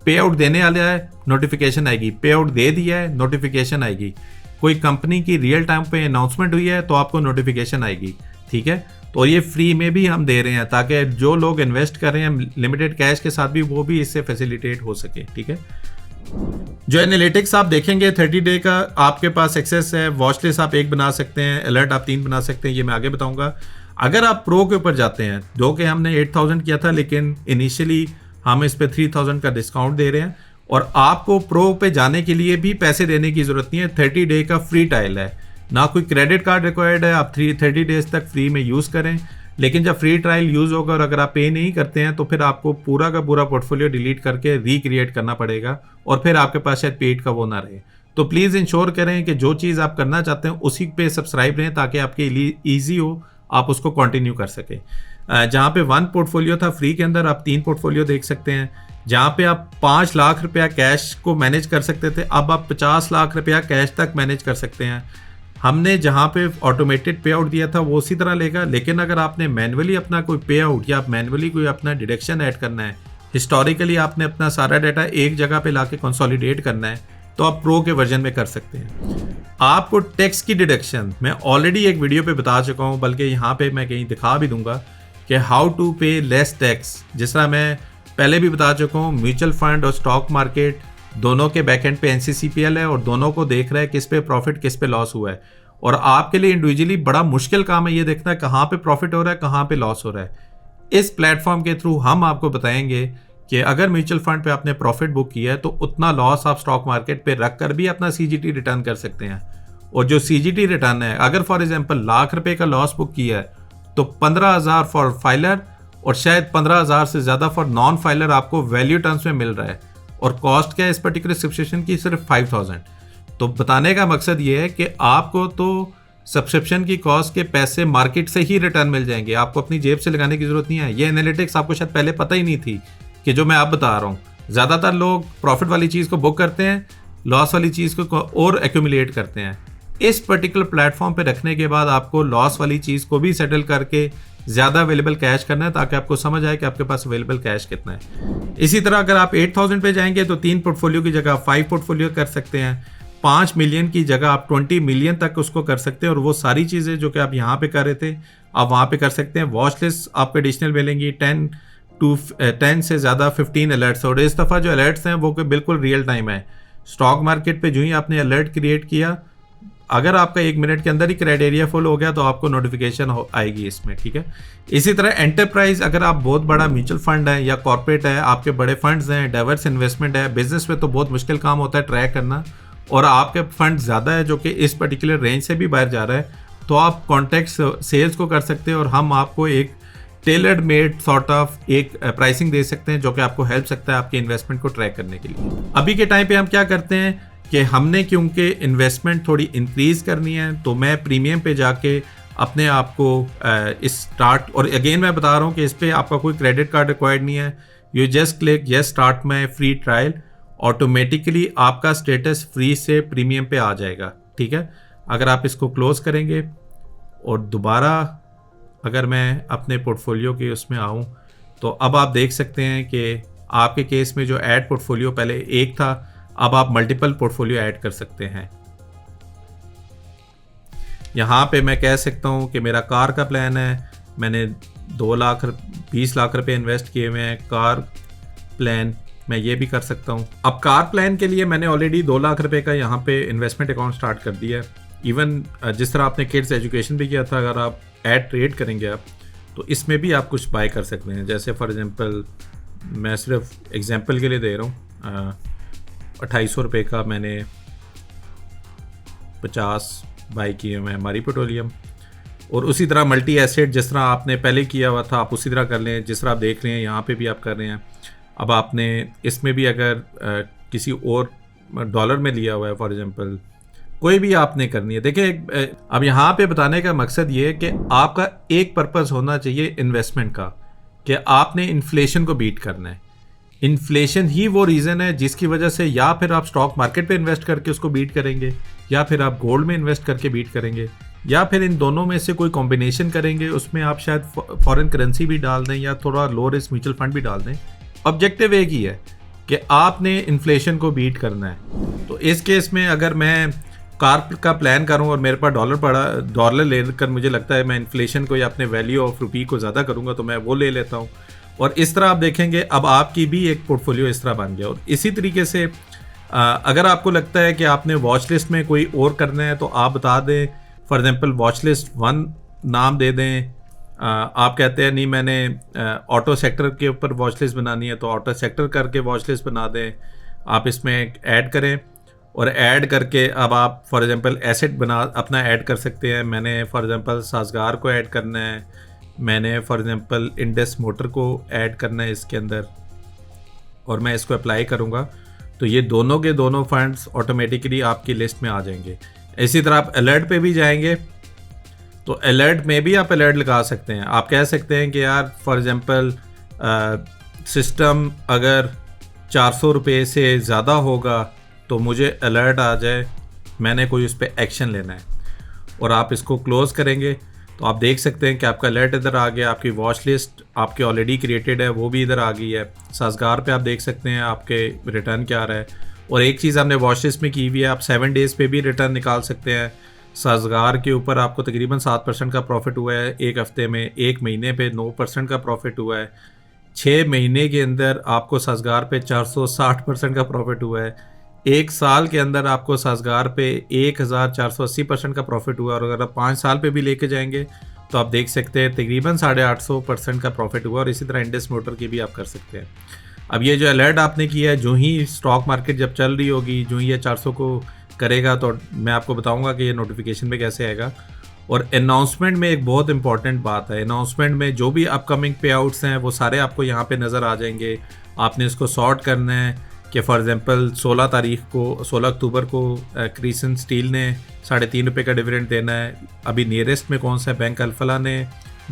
पे आउट देने वाला है, नोटिफिकेशन आएगी। पे आउट दे दिया है, नोटिफिकेशन आएगी। कोई कंपनी की रियल टाइम पे अनाउंसमेंट हुई है तो आपको नोटिफिकेशन आएगी, ठीक है। तो ये फ्री में भी हम दे रहे हैं ताकि जो लोग इन्वेस्ट कर रहे हैं लिमिटेड कैश के साथ भी वो भी इससे फैसिलिटेट हो सके, ठीक है। जो एनालिटिक्स आप देखेंगे 30 डे का आपके पास एक्सेस है। वॉच लिस्ट आप 1 बना सकते हैं, अलर्ट आप 3 बना सकते हैं, ये मैं आगे बताऊंगा। अगर आप प्रो के ऊपर जाते हैं, जो कि हमने 8000 किया था लेकिन इनिशियली हम इस पे 3000 का डिस्काउंट दे रहे हैं और आपको प्रो पे जाने के लिए भी पैसे देने की ज़रूरत नहीं है। 30 डे का फ्री ट्रायल है, ना कोई क्रेडिट कार्ड रिक्वायर्ड है। आप 30 डेज तक फ्री में यूज़ करें, लेकिन जब फ्री ट्रायल यूज़ होगा और अगर आप पे नहीं करते हैं तो फिर आपको पूरा का पूरा पोर्टफोलियो डिलीट करके रिक्रिएट करना पड़ेगा और फिर आपके पास शायद पेड का वो ना रहे। तो प्लीज़ इंश्योर करें कि जो चीज़ आप करना चाहते हैं उसी पे सब्सक्राइब रहें ताकि आपके लिए ईजी हो, आप उसको कंटिन्यू कर सकें। जहाँ पे 1 पोर्टफोलियो था फ्री के अंदर, आप 3 पोर्टफोलियो देख सकते हैं। जहाँ पे आप 5 लाख रुपया कैश को मैनेज कर सकते थे, अब आप 50 लाख रुपया कैश तक मैनेज कर सकते हैं। हमने जहाँ पे ऑटोमेटेड पे आउट दिया था वो उसी तरह लेगा, लेकिन अगर आपने मैनुअली अपना कोई पे आउट या आप मैनुअली कोई अपना डिडक्शन ऐड करना है, हिस्टोरिकली आपने अपना सारा डाटा एक जगह पे लाके कंसोलिडेट करना है, तो आप प्रो के वर्जन में कर सकते हैं। आपको टैक्स की डिडक्शन मैं ऑलरेडी एक वीडियो पे बता चुका हूँ, बल्कि यहाँ पे मैं कहीं दिखा भी दूंगा कि हाउ टू पे लेस टैक्स। जिस तरह मैं पहले भी बता चुका हूँ, म्यूचुअल फंड और स्टॉक मार्केट दोनों के बैकएंड पे NCCPL है और दोनों को देख रहा है किस पे प्रॉफिट किस पे लॉस हुआ है। और आपके लिए इंडिविजुअली बड़ा मुश्किल काम है ये देखना कहाँ पे प्रॉफिट हो रहा है कहाँ पे लॉस हो रहा है। इस प्लेटफॉर्म के थ्रू हम आपको बताएंगे कि अगर म्यूचुअल फंड पे आपने प्रॉफिट बुक किया है तो उतना लॉस आप स्टॉक मार्केट पे रख कर भी अपना CGT रिटर्न कर सकते हैं। और जो CGT रिटर्न है, अगर फॉर एग्जांपल लाख रुपए का लॉस बुक किया है तो 15,000 फॉर फाइलर और शायद 15,000 से ज़्यादा फॉर नॉन फाइलर आपको वैल्यू टर्म्स में मिल रहा है। और कॉस्ट क्या है इस पर्टिकुलर सब्सक्रिप्शन की? सिर्फ 5,000। तो बताने का मकसद ये है कि आपको तो सब्सक्रिप्शन की कॉस्ट के पैसे मार्केट से ही रिटर्न मिल जाएंगे, आपको अपनी जेब से लगाने की जरूरत नहीं है। ये एनालिटिक्स आपको शायद पहले पता ही नहीं थी कि जो मैं आप बता रहा हूँ। ज़्यादातर लोग प्रॉफिट वाली चीज़ को बुक करते हैं, लॉस वाली चीज़ को और एक्यूमुलेट करते हैं। इस पर्टिकुलर प्लेटफॉर्म पे रखने के बाद आपको लॉस वाली चीज़ को भी सेटल करके ज़्यादा अवेलेबल कैश करना है ताकि आपको समझ आए कि आपके पास अवेलेबल कैश कितना है। इसी तरह अगर आप 8,000 पे जाएंगे तो 3 पोर्टफोलियो की जगह 5 पोर्टफोलियो कर सकते हैं। 5 मिलियन की जगह आप 20 मिलियन तक उसको कर सकते हैं और वो सारी चीज़ें जो कि आप यहाँ पे कर रहे थे आप वहाँ पे कर सकते हैं। वॉच लिस्ट आपको एडिशनल मिलेंगी 10 से ज़्यादा 15 अलर्ट्स। और इस दफ़ा जो अलर्ट्स हैं वो बिल्कुल रियल टाइम है। स्टॉक मार्केट पे जो ही आपने अलर्ट क्रिएट किया, अगर आपका 1 मिनट के अंदर ही क्राइटेरिया फुल हो गया तो आपको नोटिफिकेशन आएगी इसमें, ठीक है। इसी तरह एंटरप्राइज, अगर आप बहुत बड़ा म्यूचुअल फंड है या कॉर्पोरेट है, आपके बड़े फंड्स हैं, डाइवर्स इन्वेस्टमेंट है, बिजनेस में तो बहुत मुश्किल काम होता है ट्रैक करना, और आपके फंड ज़्यादा है जो कि इस पर्टिकुलर रेंज से भी बाहर जा रहा है, तो आप कॉन्टैक्ट सेल्स को कर सकते हैं और हम आपको एक टेलर्ड मेड सॉर्ट ऑफ एक प्राइसिंग दे सकते हैं जो कि आपको हेल्प सकता है आपके इन्वेस्टमेंट को ट्रैक करने के लिए। अभी के टाइम पे हम क्या करते हैं कि हमने क्योंकि इन्वेस्टमेंट थोड़ी इंक्रीज करनी है तो मैं प्रीमियम पे जाके अपने आप को इस स्टार्ट, और अगेन मैं बता रहा हूँ कि इस पर आपका कोई क्रेडिट कार्ड रिक्वायर्ड नहीं है। You just click yes start my free trial, automatically आपका स्टेटस फ्री से प्रीमियम पे आ जाएगा, ठीक है। अगर आप इसको क्लोज करेंगे और दोबारा अगर मैं अपने पोर्टफोलियो के उसमें आऊँ तो अब आप देख सकते हैं कि आपके केस में जो ऐड पोर्टफोलियो पहले एक था, अब आप मल्टीपल पोर्टफोलियो ऐड कर सकते हैं। यहाँ पे मैं कह सकता हूँ कि मेरा कार का प्लान है, मैंने 20 लाख रुपए इन्वेस्ट किए हुए हैं। कार प्लान मैं ये भी कर सकता हूँ। अब कार प्लान के लिए मैंने ऑलरेडी 2 लाख रुपए का यहाँ पे इन्वेस्टमेंट अकाउंट स्टार्ट कर दिया है। इवन जिस तरह आपने किड्स एजुकेशन भी किया था, अगर आप ऐड ट्रेड करेंगे आप तो इसमें भी आप कुछ बाय कर सकते हैं। जैसे फॉर एग्जांपल मैं सिर्फ एग्जांपल के लिए दे रहा हूँ, 2800 रुपये का मैंने 50 बाई किए हुए हैं हमारी पेट्रोलियम। और उसी तरह मल्टी एसेट जिस तरह आपने पहले किया हुआ था आप उसी तरह कर लें, जिस तरह आप देख रहे हैं यहाँ पे भी आप कर रहे हैं। अब आपने इसमें भी अगर किसी और डॉलर में लिया हुआ है फॉर एग्जांपल, कोई भी आपने करनी है। देखिए अब यहाँ पे बताने का मकसद ये है कि आपका एक पर्पस होना चाहिए इन्वेस्टमेंट का, कि आपने इन्फ्लेशन को बीट करना है। इन्फ्लेशन ही वो रीज़न है जिसकी वजह से या फिर आप स्टॉक मार्केट पे इन्वेस्ट करके उसको बीट करेंगे, या फिर आप गोल्ड में इन्वेस्ट करके बीट करेंगे, या फिर इन दोनों में से कोई कॉम्बिनेशन करेंगे। उसमें आप शायद फॉरेन करेंसी भी डाल दें या थोड़ा लो रिस्क म्यूचुअल फंड भी डाल दें। ऑब्जेक्टिव एक ही है कि आपने इन्फ्लेशन को बीट करना है। तो इस केस में अगर मैं कार का प्लान करूं और मेरे पास डॉलर लेकर मुझे लगता है मैं इन्फ्लेशन को या अपने वैल्यू ऑफ रुपी को ज़्यादा करूंगा तो मैं वो ले लेता हूं। और इस तरह आप देखेंगे अब आपकी भी एक पोर्टफोलियो इस तरह बन गया। और इसी तरीके से अगर आपको लगता है कि आपने वॉच लिस्ट में कोई और करना है तो आप बता दें, फॉर एग्जांपल वॉच लिस्ट 1 नाम दे दें। आप कहते हैं नहीं मैंने ऑटो सेक्टर के ऊपर वॉच लिस्ट बनानी है तो ऑटो सेक्टर करके वॉच लिस्ट बना दें। आप इसमें ऐड करें और ऐड करके अब आप फॉर एग्जांपल एसेट बना अपना ऐड कर सकते हैं। मैंने फॉर एग्जांपल साजगार को ऐड करना है, मैंने फॉर एग्जांपल इंडस मोटर को ऐड करना है इसके अंदर, और मैं इसको अप्लाई करूँगा तो ये दोनों के दोनों फंड्स ऑटोमेटिकली आपकी लिस्ट में आ जाएंगे। इसी तरह आप अलर्ट पे भी जाएंगे तो अलर्ट में भी आप अलर्ट लगा सकते हैं। आप कह सकते हैं कि यार फॉर एग्जांपल सिस्टम अगर 400 रुपये से ज़्यादा होगा तो मुझे अलर्ट आ जाए, मैंने कोई उस पर एक्शन लेना है, और आप इसको क्लोज़ करेंगे तो आप देख सकते हैं कि आपका अलर्ट इधर आ गया, आपकी वॉच लिस्ट आपकी ऑलरेडी क्रिएटेड है वो भी इधर आ गई है। साजगार पे आप देख सकते हैं आपके रिटर्न क्या आ रहा है, और एक चीज़ हमने वॉच लिस्ट में की हुई है, आप 7 डेज़ पे भी रिटर्न निकाल सकते हैं। साजगार के ऊपर आपको तकरीबन 7% का प्रॉफिट हुआ है एक हफ्ते में, एक महीने पे 9% का प्रॉफिट हुआ है, 6 महीने के अंदर आपको साजगार पे 460% का प्रॉफिट हुआ है, एक साल के अंदर आपको साजगार पे 1480% का प्रॉफिट हुआ, और अगर आप 5 साल पे भी लेके जाएंगे तो आप देख सकते हैं तकरीबन 850% का प्रॉफिट हुआ। और इसी तरह इंडस मोटर की भी आप कर सकते हैं। अब ये जो अलर्ट आपने किया है, जो ही स्टॉक मार्केट जब चल रही होगी, जो ही ये 400 को करेगा तो मैं आपको बताऊंगा कि ये नोटिफिकेशन में कैसे आएगा। और अनाउंसमेंट में एक बहुत इंपॉर्टेंट बात है, अनाउंसमेंट में जो भी अपकमिंग पे आउट्स हैं वो सारे आपको यहाँ पे नज़र आ जाएंगे। आपने इसको सॉर्ट करना है कि फॉर एग्जांपल 16 अक्टूबर को क्रिसन स्टील ने 3.5 रुपये का डिविडेंड देना है। अभी नियरेस्ट में कौन सा है, बैंक अल्फला ने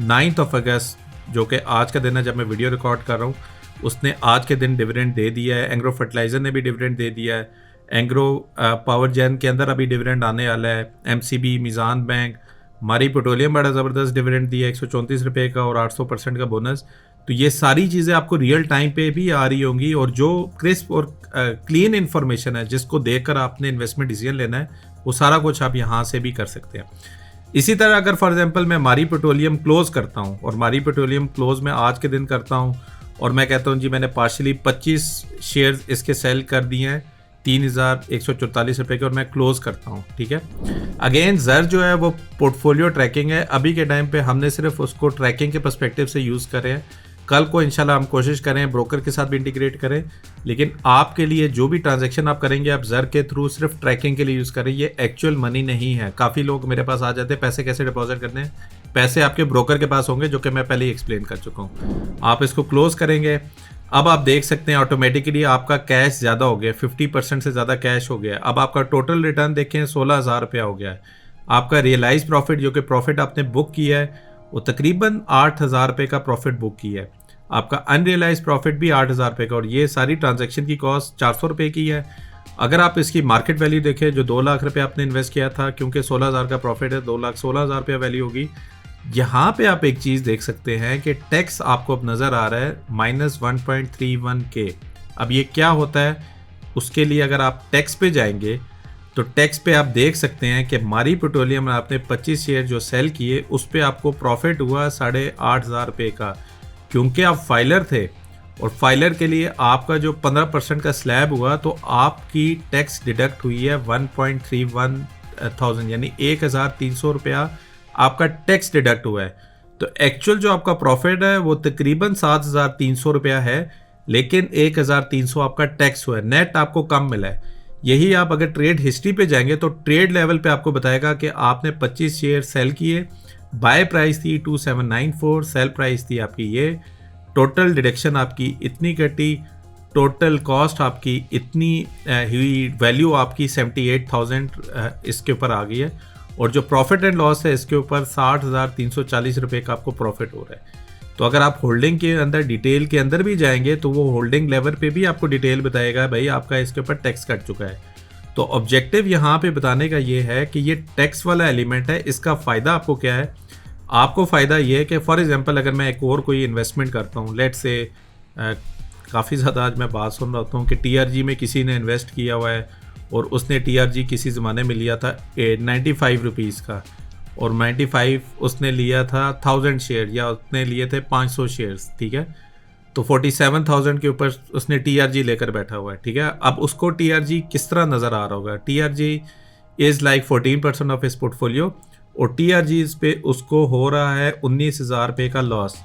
9 अगस्त जो कि आज का दिन है जब मैं वीडियो रिकॉर्ड कर रहा हूँ, उसने आज के दिन डिविडेंड दे दिया है। एंग्रो फर्टिलाइज़र ने भी डिविडेंड दे दिया है। एंग्रो पावर जेन के अंदर अभी डिविडेंड आने वाला है। एमसीबी, मीज़ान बैंक, मारी पेट्रोलियम बड़ा ज़बरदस्त डिविडेंड दिया 134 रुपये का और 800% का बोनस। तो ये सारी चीज़ें आपको रियल टाइम पे भी आ रही होंगी, और जो क्रिस्प और क्लीन इन्फॉर्मेशन है जिसको देखकर आपने इन्वेस्टमेंट डिसीजन लेना है वो सारा कुछ आप यहाँ से भी कर सकते हैं। इसी तरह अगर फॉर एग्जांपल मैं मारी पेट्रोलियम क्लोज़ करता हूँ, और मारी पेट्रोलियम क्लोज़ मैं आज के दिन करता हूँ, और मैं कहता हूँ जी मैंने पार्शली 25 शेयर इसके सेल कर दिए हैं 3144 रुपये के, और मैं क्लोज़ करता हूँ। ठीक है, अगेन ज़र जो है वो पोर्टफोलियो ट्रैकिंग है। अभी के टाइम पे हमने सिर्फ उसको ट्रैकिंग के पर्सपेक्टिव से यूज़ करें हैं। कल को इंशाल्लाह हम कोशिश करें ब्रोकर के साथ भी इंटीग्रेट करें, लेकिन आपके लिए जो भी ट्रांजैक्शन आप करेंगे आप ज़र के थ्रू सिर्फ ट्रैकिंग के लिए यूज़ करें। ये एक्चुअल मनी नहीं है। काफ़ी लोग मेरे पास आ जाते हैं पैसे कैसे डिपॉजिट करने हैं, पैसे आपके ब्रोकर के पास होंगे जो कि मैं पहले ही एक्सप्लेन कर चुका हूँ। आप इसको क्लोज़ करेंगे, अब आप देख सकते हैं ऑटोमेटिकली आपका कैश ज़्यादा हो गया, 50% से ज़्यादा कैश हो गया। अब आपका टोटल रिटर्न देखें 16,000 रुपया हो गया है। आपका रियलाइज प्रॉफिट जो कि प्रॉफिट आपने बुक किया है वो तकरीबन 8,000 रुपये का प्रॉफिट बुक किया है। आपका अनरियलाइज प्रॉफिट भी 8,000 रुपये का, और ये सारी ट्रांजैक्शन की कॉस्ट 400 रुपये की है। अगर आप इसकी मार्केट वैल्यू देखें, जो 2 लाख रुपये आपने इन्वेस्ट किया था, क्योंकि 16,000 का प्रॉफिट है, 2,16,000 रुपये वैल्यू होगी। यहाँ पे आप एक चीज़ देख सकते हैं कि टैक्स आपको अब नज़र आ रहा है -1.31 के। अब ये क्या होता है, उसके लिए अगर आप टैक्स पे जाएंगे तो टैक्स पे आप देख सकते हैं कि मारी पेट्रोलियम में आपने 25 शेयर जो सेल किए उस पर आपको प्रॉफिट हुआ 8,500 रुपये का, क्योंकि आप फाइलर थे, और फाइलर के लिए आपका जो 15% का स्लैब हुआ तो आपकी टैक्स डिडक्ट हुई है 1.31 थाउजेंड, यानी 1,300 रुपया आपका टैक्स डिडक्ट हुआ है। तो एक्चुअल जो आपका प्रॉफिट है वो तकरीबन 7,300 रुपया है, लेकिन 1,300 आपका टैक्स हुआ है, नेट आपको कम मिला है। यही आप अगर ट्रेड हिस्ट्री पे जाएंगे तो ट्रेड लेवल पे आपको बताएगा कि आपने 25 शेयर सेल किए, बाय प्राइस थी 2794, सेल प्राइस थी आपकी ये, टोटल डिडक्शन आपकी इतनी कटी, टोटल कॉस्ट आपकी इतनी हुई, वैल्यू आपकी 78,000 इसके ऊपर आ गई है, और जो प्रॉफिट एंड लॉस है इसके ऊपर 60,340 रुपये का आपको प्रॉफिट हो रहा है। तो अगर आप होल्डिंग के अंदर डिटेल के अंदर भी जाएंगे तो वो होल्डिंग लेवल पे भी आपको डिटेल बताएगा भाई आपका इसके ऊपर टैक्स कट चुका है। तो ऑब्जेक्टिव यहाँ पे बताने का ये है कि ये टैक्स वाला एलिमेंट है, इसका फ़ायदा आपको क्या है। आपको फ़ायदा ये है कि फॉर एग्जांपल अगर मैं एक और कोई इन्वेस्टमेंट करता हूँ, लेट से काफ़ी ज़्यादा आज मैं बात सुन रहा हूँ कि TRG में किसी ने इन्वेस्ट किया हुआ है और उसने TRG किसी ज़माने में लिया था 95 रुपीज़ का, और 95 उसने लिया था 1000 शेयर, या उसने लिए थे 500 शेयर्स, ठीक है। तो 47,000 के ऊपर उसने TRG लेकर बैठा हुआ है, ठीक है। अब उसको TRG किस तरह नज़र आ रहा होगा, TRG इज़ लाइक 14% ऑफ इस पोर्टफोलियो, और TRG पे उसको हो रहा है 19,000 रुपये का लॉस।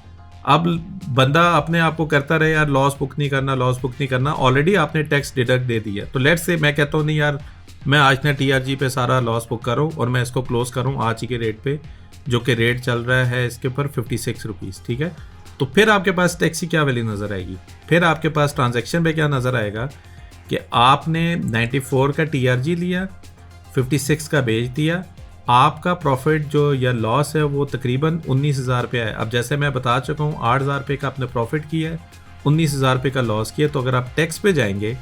अब बंदा अपने आप को करता रहे यार लॉस बुक नहीं करना, लॉस बुक नहीं करना, ऑलरेडी आपने टैक्स डिडक्ट दे दिया। तो लेट्स से मैं कहता हूँ नहीं यार मैं आज ना TRG पे सारा लॉस बुक करूँ और मैं इसको क्लोज करूँ आज ही के रेट पे, जो कि रेट चल रहा है इसके ऊपर 56 रुपीज़, ठीक है। तो फिर आपके पास टैक्स की क्या वैल्यू नज़र आएगी, फिर आपके पास ट्रांजैक्शन पे क्या नज़र आएगा कि आपने 94 का TRG लिया, 56 का बेच दिया, आपका प्रॉफिट जो या लॉस है वो तकरीबन 19,000 रुपये है। अब जैसे मैं बता चुका हूँ 8,000 रुपये का आपने प्रॉफिट किया है, 19,000 रुपये का लॉस किया। तो अगर आप टैक्स पे जाएंगे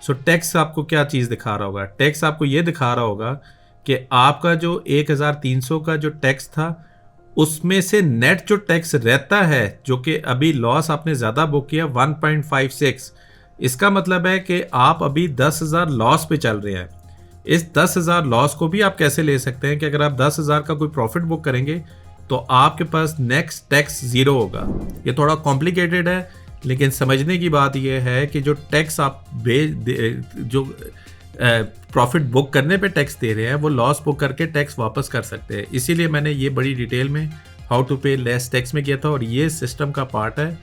सो टैक्स आपको क्या चीज़ दिखा रहा होगा, टैक्स आपको ये दिखा रहा होगा कि आपका जो 1,300 का जो टैक्स था उसमें से नेट जो टैक्स रहता है, जो कि अभी लॉस आपने ज़्यादा बुक किया 1.56, इसका मतलब है कि आप अभी 10,000 लॉस पे चल रहे हैं। इस 10,000 लॉस को भी आप कैसे ले सकते हैं कि अगर आप 10,000 का कोई प्रॉफिट बुक करेंगे तो आपके पास नेक्स्ट टैक्स ज़ीरो होगा। ये थोड़ा कॉम्प्लिकेटेड है, लेकिन समझने की बात यह है कि जो टैक्स आप जो प्रॉफिट बुक करने पे टैक्स दे रहे हैं वो लॉस बुक करके टैक्स वापस कर सकते हैं। इसीलिए मैंने ये बड़ी डिटेल में हाउ टू पे लेस टैक्स में किया था और ये सिस्टम का पार्ट है।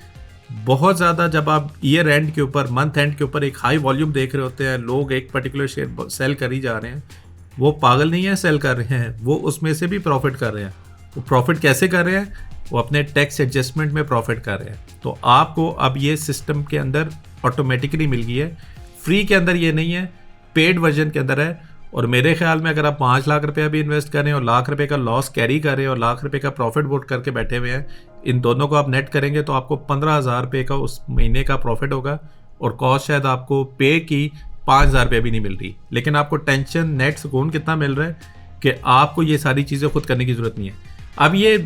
बहुत ज़्यादा जब आप ईयर एंड के ऊपर, मंथ एंड के ऊपर एक हाई वॉल्यूम देख रहे होते हैं, लोग एक पर्टिकुलर शेयर सेल कर ही जा रहे हैं, वो पागल नहीं है सेल कर रहे हैं, वो उसमें से भी प्रॉफिट कर रहे हैं। वो प्रॉफिट कैसे कर रहे हैं, वो अपने टैक्स एडजस्टमेंट में प्रॉफिट कर रहे हैं। तो आपको अब ये सिस्टम के अंदर ऑटोमेटिकली मिल गई है, फ्री के अंदर ये नहीं है, पेड वर्जन के अंदर है। और मेरे ख्याल में अगर आप 5 लाख रुपया भी इन्वेस्ट करें और लाख रुपए का लॉस कैरी करें और लाख रुपए का प्रॉफिट बुक करके बैठे हुए हैं, इन दोनों को आप नेट करेंगे तो आपको 15,000 रुपये का उस महीने का प्रॉफिट होगा और कॉस्ट शायद आपको पे की 5,000 रुपये भी नहीं मिल रही। लेकिन आपको टेंशन नेट सुकून कितना मिल रहा है कि आपको ये सारी चीज़ें खुद करने की ज़रूरत नहीं है। अब ये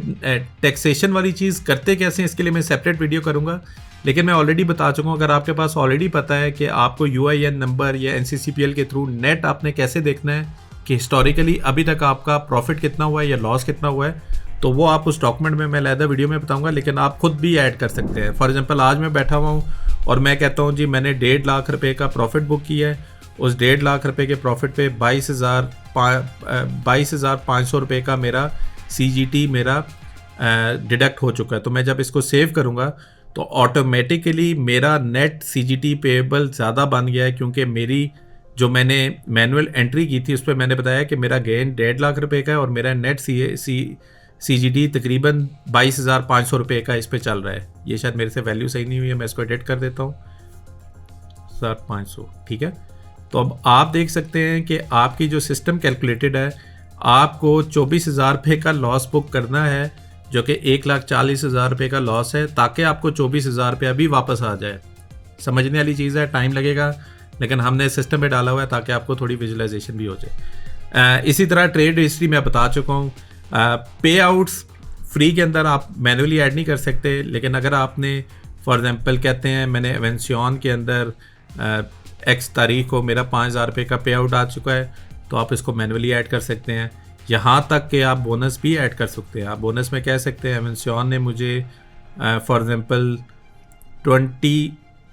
टैक्सेशन वाली चीज़ करते कैसे हैं इसके लिए मैं सेपरेट वीडियो करूँगा, लेकिन मैं ऑलरेडी बता चुका हूँ। अगर आपके पास ऑलरेडी पता है कि आपको UIN नंबर या NCCPL के थ्रू नेट आपने कैसे देखना है कि हिस्टोरिकली अभी तक आपका प्रॉफिट कितना हुआ है या लॉस कितना हुआ है, तो वो आप उस डॉक्यूमेंट में मैं अलग वीडियो में बताऊंगा, लेकिन आप खुद भी ऐड कर सकते हैं। फॉर एग्जांपल आज मैं बैठा हुआ हूँ और मैं कहता हूँ जी मैंने 1.5 लाख रुपए का प्रॉफिट बुक किया है, उस 1.5 लाख रुपए के प्रॉफिट पे 22,500 रुपये का मेरा CGT मेरा डिडक्ट हो चुका है। तो मैं जब इसको सेव करूँगा तो ऑटोमेटिकली मेरा नेट CGT पेएबल ज़्यादा बन गया है, क्योंकि मेरी जो मैंने मैनुअल एंट्री की थी उस पर मैंने बताया कि मेरा गेन 1.5 लाख रुपए का है और मेरा नेट CGT तकरीबन 22,500 रुपये का इस पर चल रहा है। ये शायद मेरे से वैल्यू सही नहीं हुई है, मैं इसको एडिट कर देता हूँ, 7,500, ठीक है। तो अब आप देख सकते हैं कि आपकी जो सिस्टम कैलकुलेटेड है, आपको 24,000 रुपये का लॉस बुक करना है, जो कि 1,40,000 रुपये का लॉस है, ताकि आपको 24,000 रुपया भी वापस आ जाए। समझने वाली चीज़ है, टाइम लगेगा, लेकिन हमने सिस्टम में डाला हुआ है ताकि आपको थोड़ी विजुअलाइजेशन भी हो जाए। इसी तरह ट्रेड हिस्ट्री मैं बता चुका हूँ। पे आउट्स फ्री के अंदर आप मैनुअली ऐड नहीं कर सकते, लेकिन अगर आपने फॉर एग्जांपल कहते हैं मैंने एवेंसियन के अंदर X तारीख को मेरा 5,000 रुपये का पे आउट आ चुका है, तो आप इसको मैनुअली ऐड कर सकते हैं। यहाँ तक कि आप बोनस भी ऐड कर सकते हैं। आप बोनस में कह सकते हैं एवेंसियन ने मुझे फॉर एग्जांपल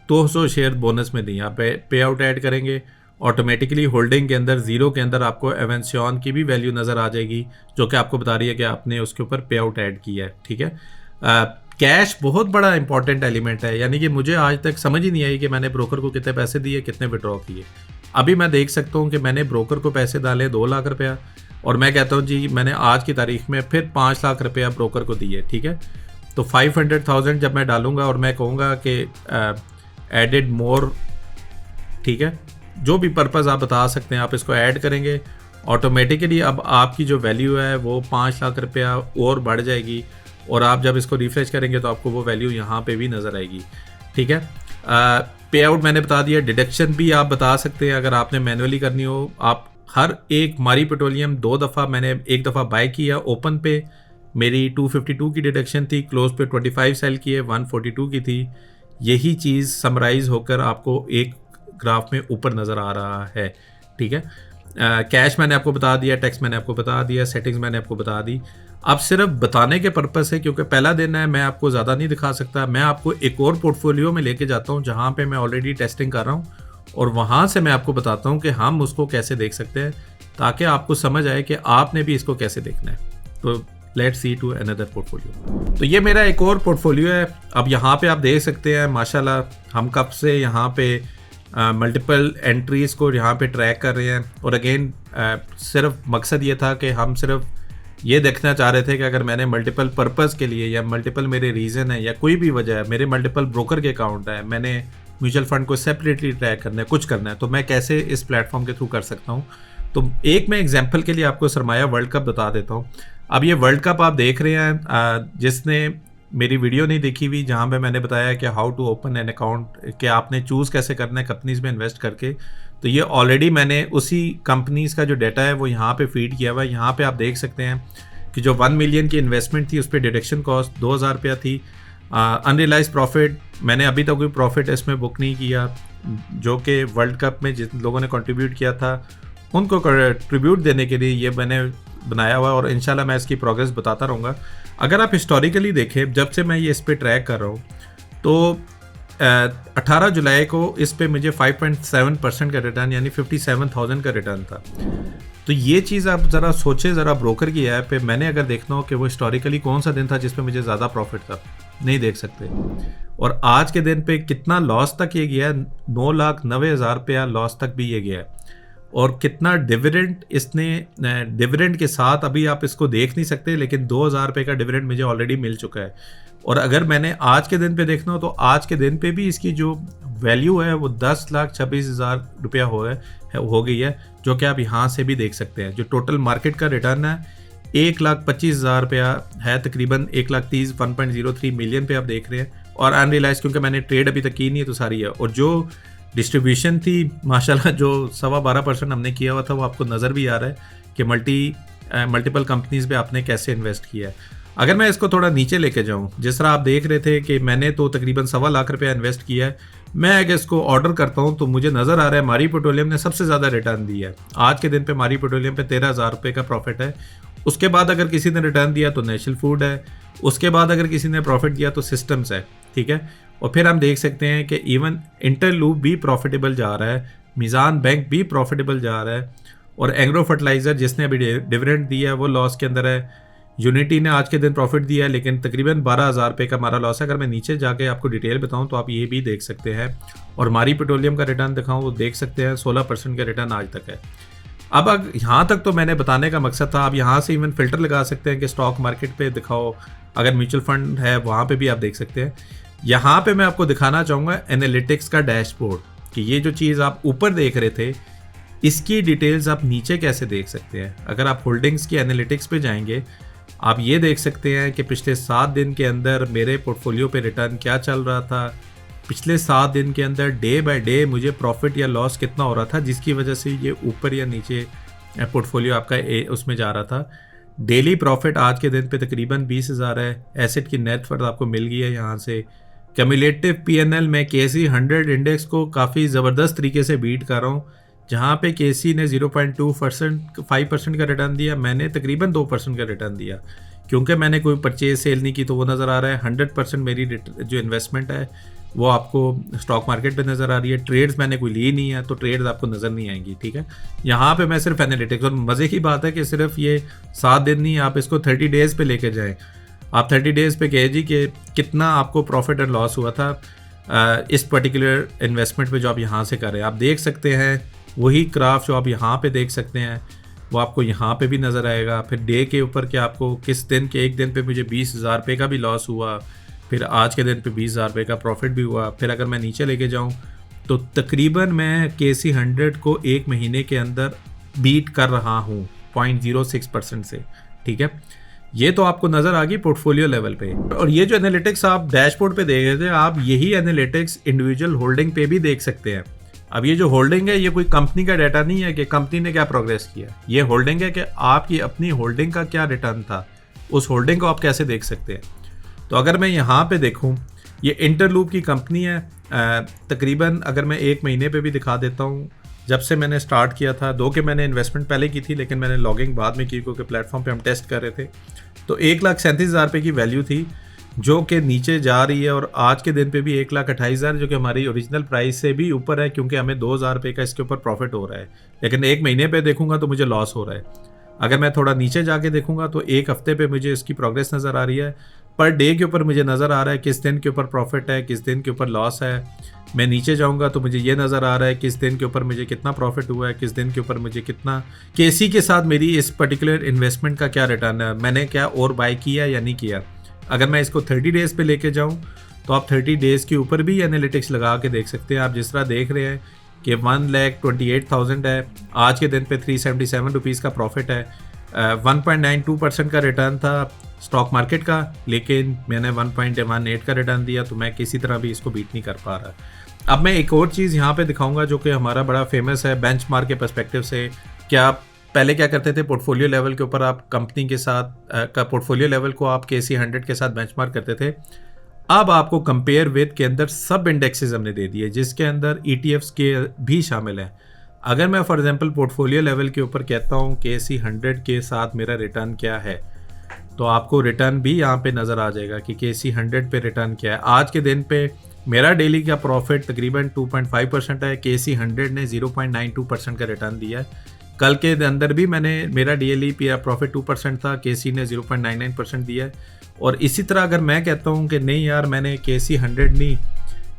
200 शेयर बोनस में दी, आप पे आउट ऐड करेंगे, ऑटोमेटिकली होल्डिंग के अंदर ज़ीरो के अंदर आपको एवेंसियन की भी वैल्यू नज़र आ जाएगी, जो कि आपको बता रही है कि आपने उसके ऊपर पे आउट ऐड किया है, ठीक है। कैश बहुत बड़ा इंपॉर्टेंट एलिमेंट है, यानी कि मुझे आज तक समझ ही नहीं आई कि मैंने ब्रोकर को कितने पैसे दिए, कितने विड्रॉ किए। अभी मैं देख सकता हूँ कि मैंने ब्रोकर को पैसे डाले 2 लाख रुपया, और मैं कहता हूँ जी मैंने आज की तारीख में फिर 5 लाख रुपया ब्रोकर को दिए, ठीक है। तो 500,000 जब मैं डालूंगा और मैं कहूँगा कि एडेड मोर, ठीक है, जो भी पर्पज़ आप बता सकते हैं, आप इसको ऐड करेंगे, ऑटोमेटिकली अब आपकी जो वैल्यू है वो 5 लाख रुपया और बढ़ जाएगी, और आप जब इसको रिफ्रेश करेंगे तो आपको वो वैल्यू यहाँ पे भी नज़र आएगी, ठीक है। पे आउट मैंने बता दिया। डिडक्शन भी आप बता सकते हैं अगर आपने मैनुअली करनी हो। आप हर एक मारी पेट्रोलियम 2 दफ़ा, मैंने एक दफ़ा बाय किया ओपन पे, मेरी 252 की डिडक्शन थी, क्लोज पे 25 सेल किए 142 की थी। यही चीज़ समराइज़ होकर आपको एक ग्राफ में ऊपर नज़र आ रहा है, ठीक है। कैश मैंने आपको बता दिया, टैक्स मैंने आपको बता दिया, सेटिंग्स मैंने आपको बता दी। अब सिर्फ बताने के पर्पस है, क्योंकि पहला दिन है, मैं आपको ज़्यादा नहीं दिखा सकता। मैं आपको एक और पोर्टफोलियो में लेके जाता हूँ जहाँ पे मैं ऑलरेडी टेस्टिंग कर रहा हूँ, और वहाँ से मैं आपको बताता हूँ कि हम उसको कैसे देख सकते हैं, ताकि आपको समझ आए कि आपने भी इसको कैसे देखना है। तो let's see to another portfolio. तो ये मेरा एक और पोर्टफोलियो है। अब यहाँ पे आप देख सकते हैं माशाल्लाह हम कब से यहाँ पे मल्टीपल एंट्रीज़ को यहाँ पे ट्रैक कर रहे हैं। और अगेन सिर्फ मकसद ये था कि हम सिर्फ ये देखना चाह रहे थे कि अगर मैंने मल्टीपल पर्पज़ के लिए या मल्टीपल मेरे रीज़न है या कोई भी वजह है, मेरे मल्टीपल ब्रोकर के अकाउंट है, मैंने म्यूचुअल फंड को सेपरेटली ट्रैक करना है, कुछ करना है, तो मैं कैसे इस प्लेटफॉर्म के थ्रू कर सकता हूँ। तो एक मैं एग्जांपल के लिए आपको सरमाया वर्ल्ड कप बता देता हूँ। अब ये वर्ल्ड कप आप देख रहे हैं, जिसने मेरी वीडियो नहीं देखी हुई जहाँ पे मैंने बताया कि how to open an account, कि आपने चूज़ कैसे करना है कंपनीज़ में इन्वेस्ट करके, तो ये ऑलरेडी मैंने उसी कंपनीज़ का जो डाटा है वो यहाँ पे फीड किया हुआ है। यहाँ पे आप देख सकते हैं कि जो 1 मिलियन की इन्वेस्टमेंट थी उस पर डिडक्शन कॉस्ट 2000 रुपया थी। अनरियलाइज प्रॉफिट मैंने अभी तक कोई प्रॉफिट इसमें बुक नहीं किया, जो कि वर्ल्ड कप में जिन लोगों ने कंट्रीब्यूट किया था उनको ट्रिब्यूट देने के लिए ये मैंने बनाया हुआ, और इंशाल्लाह मैं इसकी प्रोग्रेस बताता रहूँगा। अगर आप हिस्टोरिकली देखें, जब से मैं ये इस पर ट्रैक कर रहा हूँ, तो 18 जुलाई को इस पे मुझे 5.7% का रिटर्न यानी 57,000 का रिटर्न था। तो ये चीज़ आप ज़रा सोचें, ज़रा ब्रोकर की ऐप पे मैंने अगर देखना हो कि वो हिस्टोरिकली कौन सा दिन था जिस पे मुझे ज़्यादा प्रॉफिट था, नहीं देख सकते। और आज के दिन पे कितना लॉस तक ये गया, 9,90,000 रुपया लॉस तक भी ये गया है। और कितना डिविडेंड इसने, डिविडेंड के साथ अभी आप इसको देख नहीं सकते, लेकिन 2,000 रुपये का डिविडेंड मुझे ऑलरेडी मिल चुका है। और अगर मैंने आज के दिन पे देखना हो तो आज के दिन पे भी इसकी जो वैल्यू है वो 10,26,000 रुपया हो गई है, जो कि आप यहाँ से भी देख सकते हैं। जो टोटल मार्केट का रिटर्न है 1,25,000 रुपया है, तकरीबन 1,30,000 1.03 मिलियन पे आप देख रहे हैं। और अनरियलाइज क्योंकि मैंने ट्रेड अभी तक की नहीं है तो सारी है। और जो डिस्ट्रीब्यूशन थी माशाल्लाह जो 12.25% हमने किया हुआ था, वो आपको नज़र भी आ रहा है कि मल्टीपल कंपनीज़ पे आपने कैसे इन्वेस्ट किया है। अगर मैं इसको थोड़ा नीचे लेके जाऊं, जिस तरह आप देख रहे थे कि मैंने तो तकरीबन 1.25 लाख रुपया इन्वेस्ट किया है, मैं अगर इसको ऑर्डर करता हूं तो मुझे नज़र आ रहा है मारी पेट्रोलियम ने सबसे ज़्यादा रिटर्न दिया है। आज के दिन पे मारी पेट्रोलियम पे 13,000 रुपये का प्रॉफिट है। उसके बाद अगर किसी ने रिटर्न दिया तो नेशनल फूड है, उसके बाद अगर किसी ने प्रॉफिट दिया तो सिस्टम्स है, ठीक है। और फिर हम देख सकते हैं कि इवन इंटरलूप भी प्रॉफिटेबल जा रहा है, मीज़ान बैंक भी प्रॉफिटेबल जा रहा है, और एग्रो फर्टिलाइज़र जिसने अभी डिविडेंड दिया है वो लॉस के अंदर है। यूनिटी ने आज के दिन प्रॉफिट दिया है, लेकिन तकरीबन 12,000 रुपये का हमारा लॉस है। अगर मैं नीचे जाके आपको डिटेल बताऊं तो आप ये भी देख सकते हैं। और मारी पेट्रोलियम का रिटर्न दिखाऊं वो देख सकते हैं 16% का रिटर्न आज तक है। अब यहाँ तक तो मैंने बताने का मकसद था। आप यहाँ से इवन फ़िल्टर लगा सकते हैं कि स्टॉक मार्केट पे दिखाओ, अगर म्यूचुअल फंड है वहाँ पे भी आप देख सकते हैं। यहाँ पे मैं आपको दिखाना चाहूँगा एनालिटिक्स का डैशबोर्ड, कि ये जो चीज़ आप ऊपर देख रहे थे इसकी डिटेल्स आप नीचे कैसे देख सकते हैं। अगर आप होल्डिंग्स की एनालिटिक्स पे जाएंगे, आप ये देख सकते हैं कि पिछले 7 दिन के अंदर मेरे पोर्टफोलियो पे रिटर्न क्या चल रहा था। पिछले 7 दिन के अंदर डे बाय डे मुझे प्रॉफिट या लॉस कितना हो रहा था, जिसकी वजह से ये ऊपर या नीचे पोर्टफोलियो आपका उसमें जा रहा था। डेली प्रॉफिट आज के दिन पे तकरीबन 20,000 है। एसेट की नेट वर्थ आपको मिल गई है यहाँ से। क्यूमुलेटिव पीएनएल में केसी 100 इंडेक्स को काफ़ी ज़बरदस्त तरीके से बीट कर रहा हूँ। जहाँ पे केसी ने 0.2% 5% का रिटर्न दिया, मैंने तकरीबन 2% का रिटर्न दिया, क्योंकि मैंने कोई परचेज सेल नहीं की, तो वो नज़र आ रहा है। 100% मेरी जो इन्वेस्टमेंट है वो आपको स्टॉक मार्केट पे नज़र आ रही है। ट्रेड्स मैंने कोई ली नहीं है तो ट्रेड्स आपको नज़र नहीं आएंगी, ठीक है। यहाँ पे मैं सिर्फ एनालिटिक्स, और मज़े की बात है कि सिर्फ ये 7 दिन नहीं, आप इसको 30 डेज़ पे लेके जाएँ। आप 30 डेज़ पे कहे जी कि कितना आपको प्रॉफिट और लॉस हुआ था इस पर्टिकुलर इन्वेस्टमेंट पे जो आप यहाँ से कर रहे हैं। आप देख सकते हैं वही ग्राफ जो आप यहाँ पे देख सकते हैं वो आपको यहाँ पे भी नज़र आएगा। फिर डे के ऊपर कि आपको किस दिन के, एक दिन पे मुझे 20,000 रुपये का भी लॉस हुआ, फिर आज के दिन पे 20,000 रुपये का प्रॉफिट भी हुआ। फिर अगर मैं नीचे लेके जाऊँ तो तकरीबन मैं केसी 100 को एक महीने के अंदर बीट कर रहा हूँ 0.06% से, ठीक है। ये तो आपको नज़र आ गई पोर्टफोलियो लेवल पे। और ये जो एनालिटिक्स आप डैशबोर्ड पे देख रहे थे, आप यही एनालिटिक्स इंडिविजुअल होल्डिंग पे भी देख सकते हैं। अब ये जो होल्डिंग है ये कोई कंपनी का डाटा नहीं है कि कंपनी ने क्या प्रोग्रेस किया। ये होल्डिंग है कि आपकी अपनी होल्डिंग का क्या रिटर्न था, उस होल्डिंग को आप कैसे देख सकते हैं। तो अगर मैं यहाँ पे देखूँ, ये इंटरलूप की कंपनी है। तकरीबन अगर मैं एक महीने पे भी दिखा देता हूँ, जब से मैंने स्टार्ट किया था, दो कि मैंने इन्वेस्टमेंट पहले की थी लेकिन मैंने लॉगिंग बाद में की क्योंकि प्लेटफॉर्म पे हम टेस्ट कर रहे थे। तो 1,37,000 रुपये की वैल्यू थी जो कि नीचे जा रही है, और आज के दिन पे भी 1,28,000 जो कि हमारी ओरिजिनल प्राइस से भी ऊपर है, क्योंकि हमें 2,000 रुपये का इसके ऊपर प्रॉफिट हो रहा है। लेकिन एक महीने पे देखूंगा तो मुझे लॉस हो रहा है। अगर मैं थोड़ा नीचे जाके देखूंगा तो एक हफ्ते पे मुझे इसकी प्रोग्रेस नज़र आ रही है, पर डे के ऊपर मुझे नज़र आ रहा है किस दिन के ऊपर प्रॉफिट है, किस दिन के ऊपर लॉस है। मैं नीचे जाऊंगा तो मुझे ये नज़र आ रहा है किस दिन के ऊपर मुझे कितना प्रॉफिट हुआ है, किस दिन के ऊपर मुझे कितना, केसी के साथ मेरी इस पर्टिकुलर इन्वेस्टमेंट का क्या रिटर्न है, मैंने क्या और बाय किया या नहीं किया। अगर मैं इसको 30 डेज़ पे लेके जाऊँ तो आप 30 डेज़ के ऊपर भी एनालिटिक्स लगा के देख सकते हैं। आप जिस तरह देख रहे हैं कि 1,28,000 है, आज के दिन पे 377 रुपीज़ का प्रॉफिट है, 1.92% का रिटर्न था स्टॉक मार्केट का, लेकिन मैंने 1.18 का रिटर्न दिया, तो मैं किसी तरह भी इसको बीट नहीं कर पा रहा। अब मैं एक और चीज़ यहाँ पे दिखाऊंगा जो कि हमारा बड़ा फेमस है बेंचमार्क के पर्सपेक्टिव से। क्या पहले क्या करते थे, पोर्टफोलियो लेवल के ऊपर आप कंपनी के साथ का पोर्टफोलियो लेवल को आप KC 100 के साथ बेंचमार्क करते थे। अब आपको कंपेयर विद के अंदर सब इंडेक्सेस हमने दे दिए, जिसके अंदर ETFs के भी शामिल हैं। अगर मैं फॉर एग्जांपल पोर्टफोलियो लेवल के ऊपर कहता हूँ KC 100 के साथ मेरा रिटर्न क्या है, तो आपको रिटर्न भी यहाँ पे नज़र आ जाएगा कि KC 100 पे रिटर्न क्या है। आज के दिन पे मेरा डेली का प्रॉफिट तकरीबन 2.5% है, KC 100 ने 0.92% का रिटर्न दिया है। कल के अंदर भी मेरा डेली प्रॉफिट 2% था, KC ने 0.99% दिया है। और इसी तरह अगर मैं कहता हूँ कि नहीं यार मैंने KC 100 नहीं,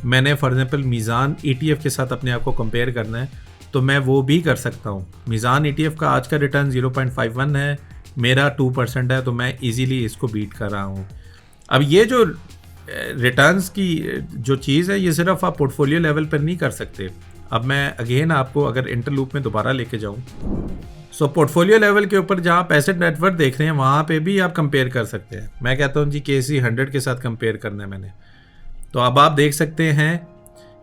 मैंने फॉर एग्जांपल मीज़ान ETF के साथ अपने आप को कंपेयर करना है, तो मैं वो भी कर सकता हूँ। मीज़ान ETF का आज का रिटर्न 0.51 है, मेरा 2% है, तो मैं इजीली इसको बीट कर रहा हूँ। अब ये जो रिटर्न्स की जो चीज़ है, ये सिर्फ आप पोर्टफोलियो लेवल पर नहीं कर सकते। अब मैं अगेन आपको अगर इंटरलूप में दोबारा लेके जाऊँ, सो पोर्टफोलियो लेवल के ऊपर जहाँ आप एसेट नेटवर्क देख रहे हैं वहाँ पे भी आप कंपेयर कर सकते हैं। मैं कहता हूँ जी KC 100 के साथ कंपेयर करना है मैंने, तो अब आप देख सकते हैं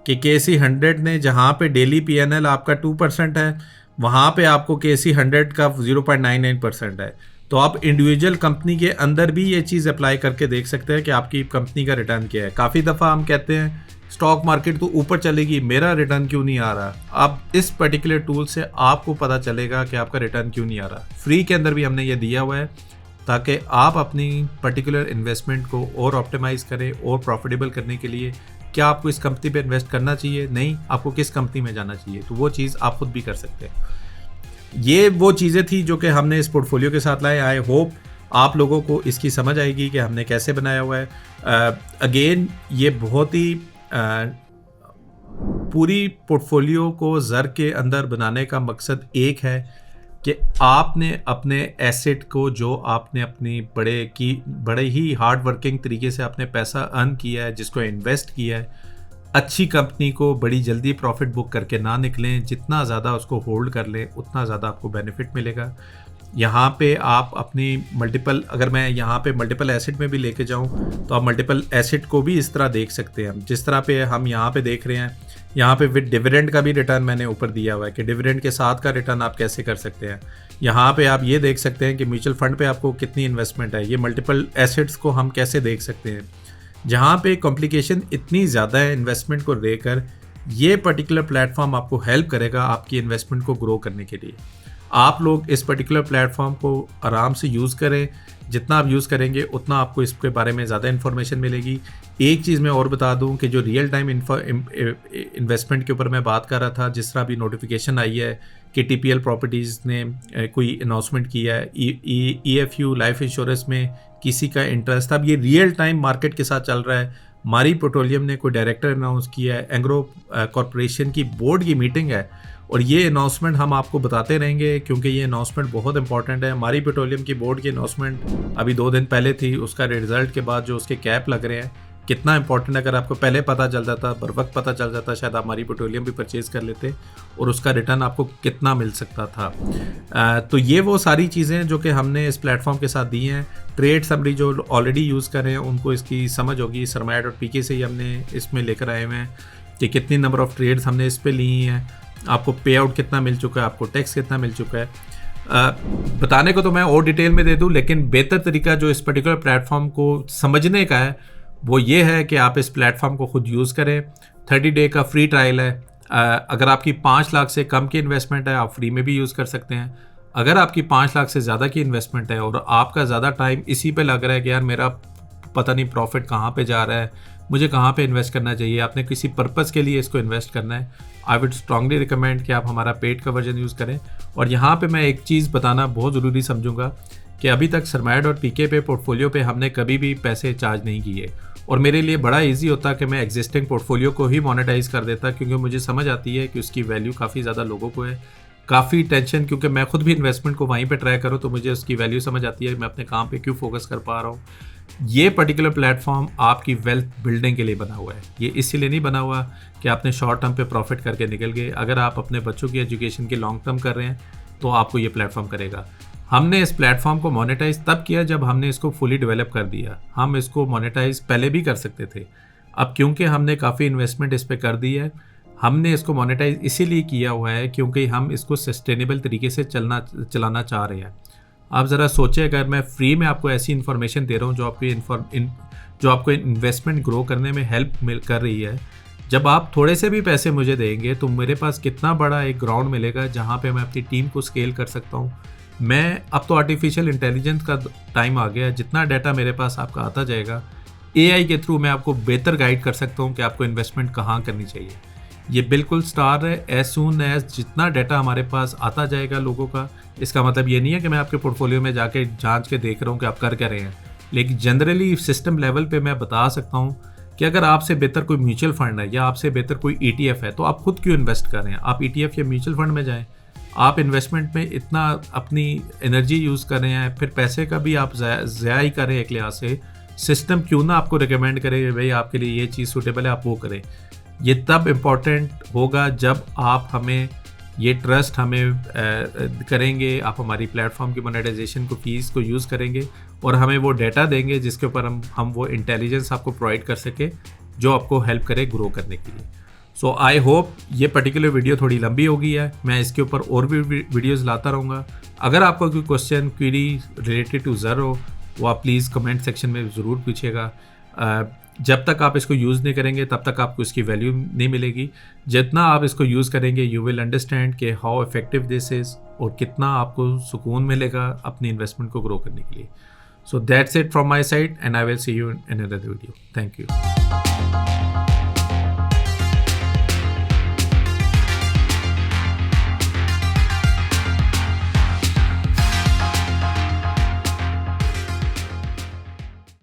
कि KC 100 ने जहाँ पे डेली PNL आपका 2% है, वहाँ पे आपको KC 100 का 0.99% है। तो आप इंडिविजुअल कंपनी के अंदर भी ये चीज़ अप्लाई करके देख सकते हैं कि आपकी कंपनी का रिटर्न क्या है। काफ़ी दफ़ा हम कहते हैं स्टॉक मार्केट तो ऊपर चलेगी, मेरा रिटर्न क्यों नहीं आ रहा। अब इस पर्टिकुलर टूल से आपको पता चलेगा कि आपका रिटर्न क्यों नहीं आ रहा। फ्री के अंदर भी हमने ये दिया हुआ है ताकि आप अपनी पर्टिकुलर इन्वेस्टमेंट को और ऑप्टिमाइज़ करें और प्रॉफिटेबल करने के लिए। क्या आपको इस कंपनी पे इन्वेस्ट करना चाहिए, नहीं, आपको किस कंपनी में जाना चाहिए, तो वो चीज़ आप खुद भी कर सकते हैं। ये वो चीज़ें थी जो कि हमने इस पोर्टफोलियो के साथ लाए। आई होप आप लोगों को इसकी समझ आएगी कि हमने कैसे बनाया हुआ है। अगेन ये बहुत ही पूरी पोर्टफोलियो को ज़र के अंदर बनाने का मकसद एक है कि आपने अपने एसेट को, जो आपने अपनी बड़े ही हार्ड वर्किंग तरीके से आपने पैसा अर्न किया है, जिसको इन्वेस्ट किया है, अच्छी कंपनी को बड़ी जल्दी प्रॉफिट बुक करके ना निकलें। जितना ज़्यादा उसको होल्ड कर लें उतना ज़्यादा आपको बेनिफिट मिलेगा। यहाँ पे आप अपनी मल्टीपल, अगर मैं यहाँ पे मल्टीपल एसेट में भी लेके जाऊँ तो आप मल्टीपल एसेट को भी इस तरह देख सकते हैं। जिस तरह पे हम यहाँ पे देख रहे हैं, यहाँ पे विद डिविडेंड का भी रिटर्न मैंने ऊपर दिया हुआ है कि डिविडेंड के साथ का रिटर्न आप कैसे कर सकते हैं। यहाँ पे आप ये देख सकते हैं कि म्यूचुअल फंड पे आपको कितनी इन्वेस्टमेंट है। ये मल्टीपल एसेट्स को हम कैसे देख सकते हैं। जहाँ पे कॉम्प्लिकेशन इतनी ज़्यादा है इन्वेस्टमेंट को लेकर, ये पर्टिकुलर प्लेटफॉर्म आपको हेल्प करेगा आपकी इन्वेस्टमेंट को ग्रो करने के लिए। आप लोग इस पर्टिकुलर प्लेटफॉर्म को आराम से यूज़ करें। जितना आप यूज़ करेंगे उतना आपको इसके बारे में ज़्यादा इन्फॉर्मेशन मिलेगी। एक चीज़ मैं और बता दूं कि जो रियल टाइम इन्वेस्टमेंट के ऊपर मैं बात कर रहा था, जिस तरह अभी नोटिफिकेशन आई है कि TPL प्रॉपर्टीज़ ने कोई अनाउंसमेंट किया है, EFU लाइफ इंश्योरेंस में किसी का इंटरेस्ट, अब ये रियल टाइम मार्केट के साथ चल रहा है। मारी पेट्रोलियम ने कोई डायरेक्टर अनाउंस किया है, एंग्रो कॉरपोरेशन की बोर्ड की मीटिंग है, और ये अनाउंसमेंट हम आपको बताते रहेंगे क्योंकि ये अनाउंसमेंट बहुत इंपॉर्टेंट है। मारी पेट्रोलियम की बोर्ड की अनाउंसमेंट अभी 2 दिन पहले थी, उसका रिजल्ट के बाद जो उसके कैप लग रहे हैं कितना इंपॉर्टेंट है। अगर आपको पहले पता चल जाता, बर वक्त पता चल जाता, शायद आप मारी पेट्रोलियम भी परचेज़ कर लेते और उसका रिटर्न आपको कितना मिल सकता था। तो ये वो सारी चीज़ें जो कि हमने इस प्लेटफॉर्म के साथ दी हैं। ट्रेड समरी जो ऑलरेडी यूज़ कर रहे हैं उनको इसकी समझ होगी। सरमाया.pk से ही हमने इसमें लेकर आए हुए हैं कि कितनी नंबर ऑफ़ ट्रेड्स हमने इस पर ली हैं, आपको पे आउट कितना मिल चुका है, आपको टैक्स कितना मिल चुका है। बताने को तो मैं और डिटेल में दे दूं, लेकिन बेहतर तरीका जो इस पर्टिकुलर प्लेटफॉर्म को समझने का है वो ये है कि आप इस प्लेटफॉर्म को खुद यूज़ करें। 30 डे का फ्री ट्रायल है। अगर आपकी 5 लाख से कम की इन्वेस्टमेंट है आप फ्री में भी यूज़ कर सकते हैं। अगर आपकी 5 लाख से ज़्यादा की इन्वेस्टमेंट है और आपका ज़्यादा टाइम इसी पे लग रहा है कि यार मेरा पता नहीं प्रॉफिट कहाँ पे जा रहा है, मुझे कहाँ पे इन्वेस्ट करना चाहिए, आपने किसी पर्पज़ के लिए इसको इन्वेस्ट करना है, आई वुड स्ट्रांगली रिकमेंड कि आप हमारा पेड का वर्जन यूज़ करें। और यहाँ पे मैं एक चीज़ बताना बहुत ज़रूरी समझूंगा कि अभी तक Sermaya.pk पे पोर्टफोलियो पे हमने कभी भी पैसे चार्ज नहीं किए, और मेरे लिए बड़ा इजी होता कि मैं एग्जिस्टिंग पोर्टफोलियो को ही मोनेटाइज कर देता, क्योंकि मुझे समझ आती है कि उसकी वैल्यू काफ़ी ज़्यादा लोगों को है। काफ़ी टेंशन, क्योंकि मैं खुद भी इन्वेस्टमेंट को वहीं पे ट्राई करूँ तो मुझे उसकी वैल्यू समझ आती है, मैं अपने काम पे क्यों फोकस कर पा रहा हूँ। ये पर्टिकुलर प्लेटफॉर्म आपकी वेल्थ बिल्डिंग के लिए बना हुआ है, ये इसीलिए नहीं बना हुआ कि आपने शॉर्ट टर्म पे प्रॉफिट करके निकल गए। अगर आप अपने बच्चों की एजुकेशन की लॉन्ग टर्म कर रहे हैं तो आपको ये प्लेटफॉर्म करेगा। हमने इस प्लेटफॉर्म को मोनेटाइज तब किया जब हमने इसको फुली डेवलप कर दिया। हम इसको मोनेटाइज पहले भी कर सकते थे, अब क्योंकि हमने काफ़ी इन्वेस्टमेंट इस पर कर दी है, हमने इसको मोनेटाइज इसीलिए किया हुआ है क्योंकि हम इसको सस्टेनेबल तरीके से चलाना चाह रहे हैं। आप ज़रा सोचें, अगर मैं फ्री में आपको ऐसी इन्फॉर्मेशन दे रहा हूँ जो आपको इन्वेस्टमेंट ग्रो करने में हेल्प कर रही है, जब आप थोड़े से भी पैसे मुझे देंगे तो मेरे पास कितना बड़ा एक ग्राउंड मिलेगा जहाँ पे मैं अपनी टीम को स्केल कर सकता हूँ। मैं अब तो आर्टिफिशियल इंटेलिजेंस का टाइम आ गया है, जितना डाटा मेरे पास आपका आता जाएगा AI के थ्रू मैं आपको बेहतर गाइड कर सकता हूँ कि आपको इन्वेस्टमेंट कहाँ करनी चाहिए। ये बिल्कुल स्टार है। एज सून एज जितना डाटा हमारे पास आता जाएगा लोगों का, इसका मतलब ये नहीं है कि मैं आपके पोर्टफोलियो में जाके जांच के देख रहा हूँ कि आप कर क्या रहे हैं, लेकिन जनरली सिस्टम लेवल पे मैं बता सकता हूँ कि अगर आपसे बेहतर कोई म्यूचुअल फंड है या आपसे बेहतर कोई ETF है तो आप खुद क्यों इन्वेस्ट कर रहे हैं। आप ETF या म्यूचुअल फंड में जाएं, आप इन्वेस्टमेंट में इतना अपनी एनर्जी यूज़ कर रहे हैं, फिर पैसे का भी आप ज़ाया ही कर रहे हैं एक लिहाज से। सिस्टम क्यों ना आपको रिकमेंड करे भाई आपके लिए ये चीज़ सूटेबल है, आप वो करें। ये तब इम्पॉर्टेंट होगा जब आप हमें ये ट्रस्ट हमें करेंगे, आप हमारी प्लेटफॉर्म की मोनेटाइजेशन को फीस को यूज़ करेंगे और हमें वो डाटा देंगे जिसके ऊपर हम वो इंटेलिजेंस आपको प्रोवाइड कर सके जो आपको हेल्प करे ग्रो करने के लिए। सो आई होप ये पर्टिकुलर वीडियो थोड़ी लंबी हो गई है, मैं इसके ऊपर और भी वीडियोस लाता रहूँगा। अगर आपका कोई क्वेश्चन क्वेरी रिलेटेड टू ज़र हो वो आप प्लीज़ कमेंट सेक्शन में ज़रूर पूछिएगा। जब तक आप इसको यूज़ नहीं करेंगे तब तक आपको इसकी वैल्यू नहीं मिलेगी। जितना आप इसको यूज़ करेंगे यू विल अंडरस्टैंड कि हाउ इफेक्टिव दिस इज़ और कितना आपको सुकून मिलेगा अपनी इन्वेस्टमेंट को ग्रो करने के लिए। So that's it from my side and I will see you in another video. Thank you.